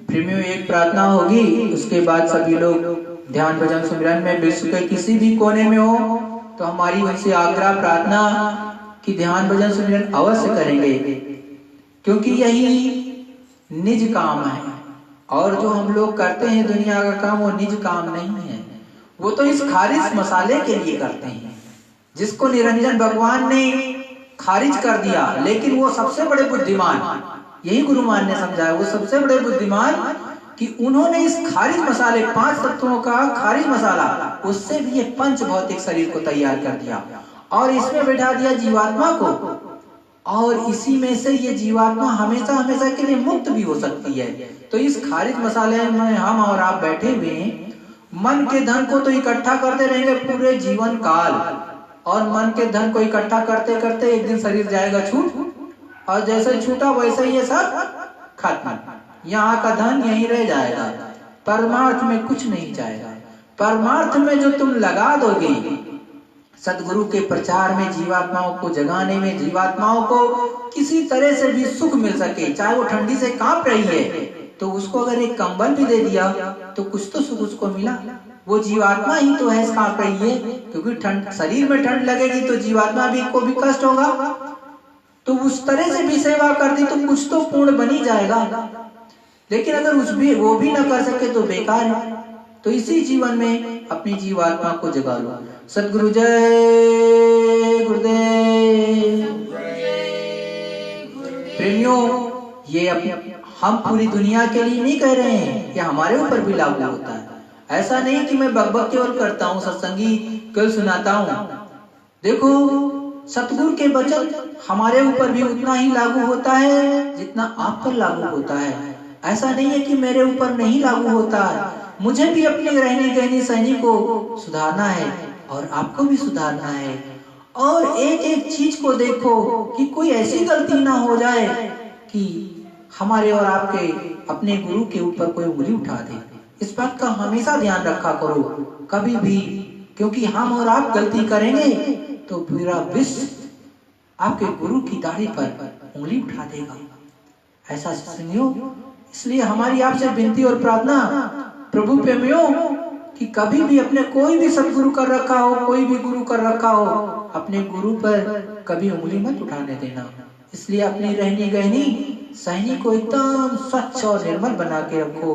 प्रेमियों, एक प्रार्थना होगी, उसके बाद सभी लोग ध्यान भजन सुमिरन में विश्व के किसी भी कोने में हो तो हमारी उनसे आग्रह प्रार्थना कि ध्यान भजन सुमिरन अवश्य करेंगे, क्योंकि यही निज काम है। और जो हम लोग करते हैं दुनिया का काम, वो निज काम नहीं है, वो तो इस खारिज मसाले के लिए करते हैं जिसको निरंजन भगवान ने खारिज कर दिया। लेकिन वो सबसे बड़े बुद्धिमान, यही गुरुमान ने समझाया, वो सबसे बड़े बुद्धिमान कि उन्होंने इस खारिज मसाले, 5 तत्वों का खारिज मसाला, उससे भी ये पंच भौतिक शरीर को तैयार कर दिया और इसमें बैठा दिया जीवात्मा को। और इसी में से ये जीवात्मा हमेशा हमेशा के लिए मुक्त भी हो सकती है। तो इस खारिज मसाले में हम और आप बैठे हुए हैं, मन के धन को तो इकट्ठा करते रहेंगे पूरे जीवन काल, और मन के धन को इकट्ठा करते करते एक दिन शरीर जाएगा छूट, और जैसे छूटा वैसे ही ये सब खत्म। यहाँ का धन यहीं रह जाएगा, परमार्थ में कुछ नहीं जाएगा। परमार्थ में जो तुम लगा दोगे सदगुरु के प्रचार में, जीवात्माओं को जगाने में, जीवात्माओं को किसी तरह से भी सुख मिल सके, चाहे वो ठंडी से कांप रही है तो उसको अगर एक कंबल भी दे दिया तो कुछ तो सुख उसको मिला। वो जीवात्मा ही तो है कांप रही है, क्योंकि ठंड, शरीर में ठंड लगेगी तो जीवात्मा भी को भी कष्ट होगा। तो उस तरह से भी सेवा कर दी तो कुछ तो पूर्ण बनी जाएगा। लेकिन अगर वो भी ना कर सके तो बेकार है। तो इसी जीवन में अपनी जीवात्मा को जगा लो। सदगुरु जय गुरुदेव। प्रेमियों, ये हम पूरी दुनिया के लिए नहीं कह रहे हैं, ये हमारे ऊपर भी लागू होता है। ऐसा नहीं कि मैं बकबक केवल करता हूँ, सत्संगी केवल सुनाता हूँ। देखो, सतगुरु के वचन हमारे ऊपर भी उतना ही लागू होता है जितना आप पर लागू होता है। ऐसा नहीं है कि मेरे ऊपर नहीं लागू होता है। मुझे भी अपनी रहनी कहनी सहनी को सुधारना है और आपको भी सुधारना है। और एक एक चीज को देखो कि कोई ऐसी गलती ना हो जाए कि हमारे और आपके अपने गुरु के ऊपर कोई उंगली उठा दे। इस बात का हमेशा ध्यान रखा करो कभी भी, क्योंकि हम और आप गलती करेंगे तो पूरा विश्व आपके गुरु की दाढ़ी पर उंगली उठा देगा। ऐसा सुनियो, इसलिए हमारी आपसे विनती और प्रार्थना प्रभु प्रेमियों कि कभी भी अपने कोई भी सदगुरु कर रखा हो, कोई भी गुरु कर रखा हो, अपने गुरु पर कभी उंगली मत उठाने देना। इसलिए अपनी रहनी गहनी सहनी को एकदम स्वच्छ और निर्मल बना के रखो।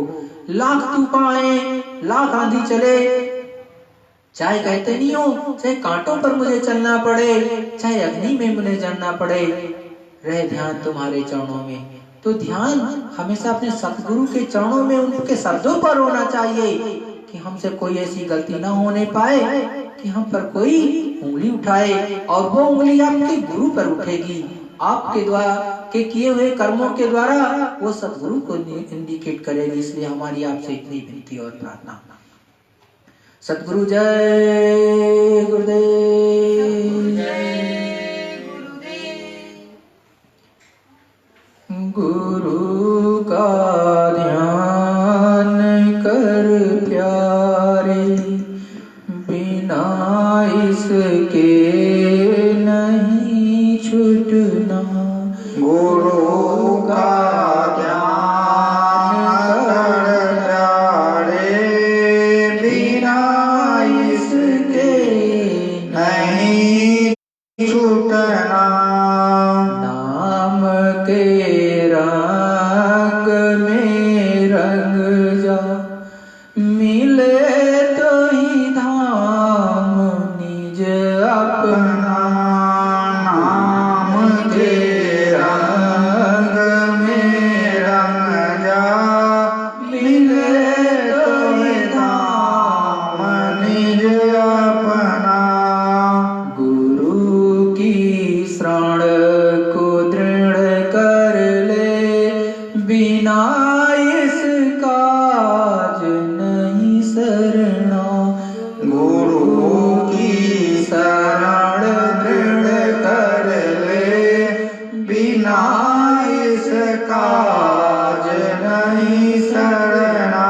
लाख तूफान आए, लाख आंधी चले, चाहे कहते नहीं हो चाहे कांटों पर मुझे चलना पड़े, चाहे अग्नि में मुझे जलना पड़े, रहे ध्यान तुम्हारे चरणों में। तो ध्यान हमेशा अपने सतगुरु के चरणों में, उनके शब्दों पर होना चाहिए कि हमसे कोई ऐसी गलती ना होने पाए कि हम पर कोई उंगली उठाए, और वो उंगली आपके गुरु पर उठेगी। आपके द्वारा के किए हुए कर्मों के द्वारा वो सतगुरु को इंडिकेट करेगी। इसलिए हमारी आपसे इतनी विनती और प्रार्थना। सतगुरु जय गुरुदेव। गुरु का ध्यान कर प्यारे, बिना इसके नहीं छूटना। गुरु का ध्यान कर प्यारे, बिना इसके नहीं छूटना। नाम के रंग में रंग जा, मिले तो ही धाम निज अपना। नाम के रंग में रंग जा, मिले तो ही धाम निज अपना। गुरु की शरण को दृढ़ कर ले, बिना इसका काज नहीं सरना। गुरु की शरण दृढ़ कर ले, बिना इस काज नहीं सरना।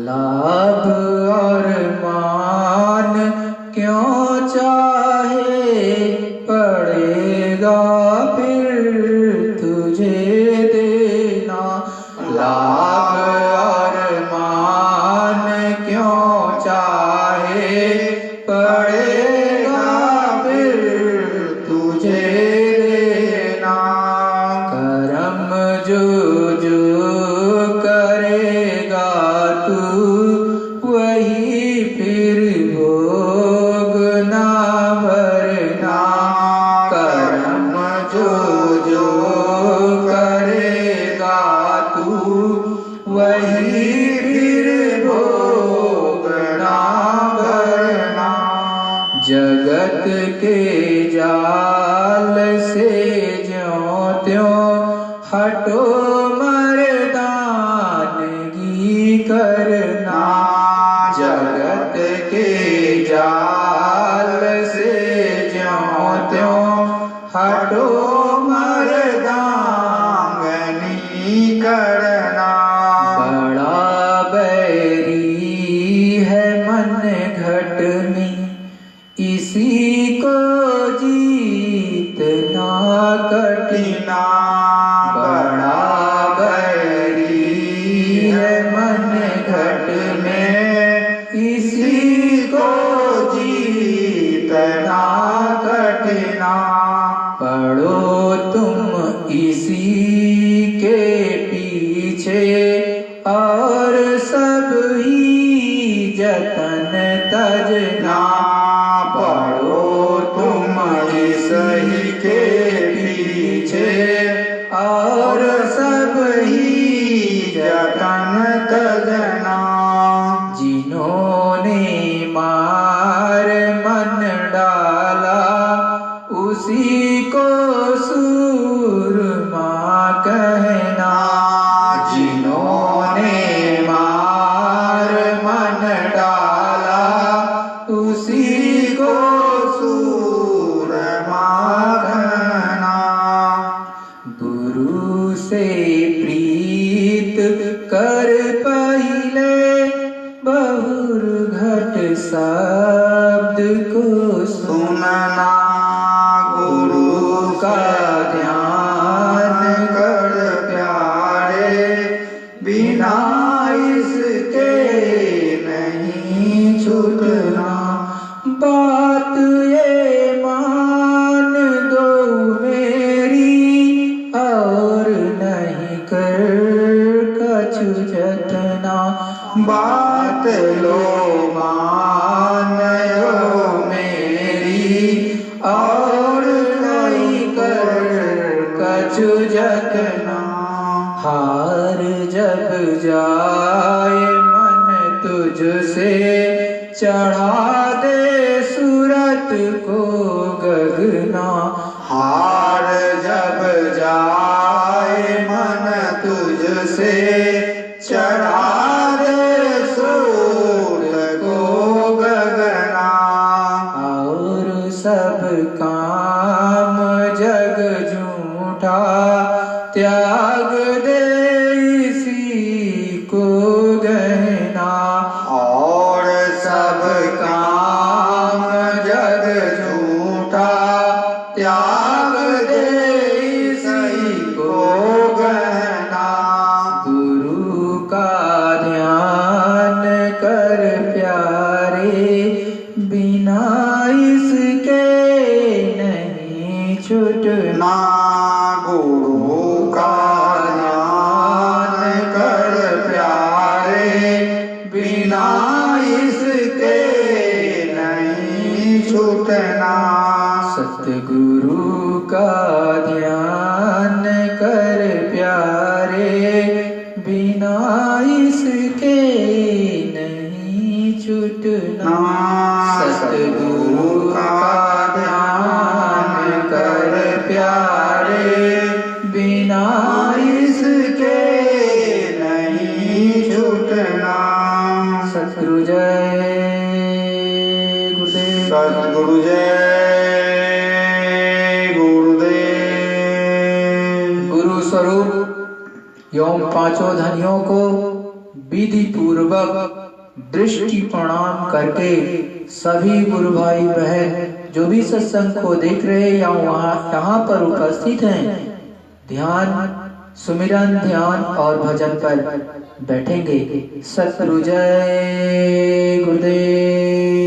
लाभ और मान क्यों चाहे, पड़ेगा फिर तुझे देना। लाभ और मान क्यों चाहे, पड़ेगा फिर तुझे देना। कर्म जो करेगा तू, वही फिर भोगना भरना। कर्म जो करेगा तू, वही फिर भोगना भरना। जगत के जाल से ज्यों त्यों हटो मर्दानगी करना। जगत के जाल से ज्यों त्यों हटो मर्दानगी करना। बड़ा बैरी है मन घट में, इसी को जीतना कठिना। बड़ा बैरी है मन घट में, इसी को जीतना कठिना। पढ़ो तुम इसी के पीछे, और सब ही जतन तजना। पढ़ो तुम इस ही के पीछे, और सब ही जतन तजना। जिन्होंने मार मन डाला, उसी को सूरमा कहना। जिन्होंने मार मन डाला, उसी को सूरमा कहना। गुरु गुरु से प्रीत कर पहिले बहुर घट शब्द को सुनना गुरु का ध्यान कर प्यारे बिना इसके नहीं छूटना। बात ये मान दो मेरी और नहीं कर कछु जतना। बात लो मान लो मेरी और नहीं कर कछु जतना। हार जब जाए मन तुझसे चढ़ा दे सूरत को गगना। हार जब जाए मन तुझसे चढ़ा दे सूरत को गगना। और सब काम जग झूठा त्याग दे इसी को गहना। और सब काम जग झूठा त्याग दे इसी को गहना। गुरु का ध्यान कर प्यारे बिना इसके नहीं छूटना। गुरु का ध्यान कर प्यारे बिना इसके नहीं छूटना। सतगुरु का ध्यान कर प्यारे बिना इसके नहीं छूटना। सतगुरु का ध्यान कर प्यारे बिना इसके नहीं छूटना। सतगुरु जय गुरुदेव। सतगुरु जय गुरुदेव। गुरु स्वरूप एवं पांचों धनियों को विधि पूर्वक दृष्टि प्रणाम करके सभी गुरु भाई बहन जो भी सत्संग को देख रहे या यहाँ पर उपस्थित हैं, ध्यान सुमिरन ध्यान और भजन पर बैठेंगे। सतगुरु जय गुरुदेव।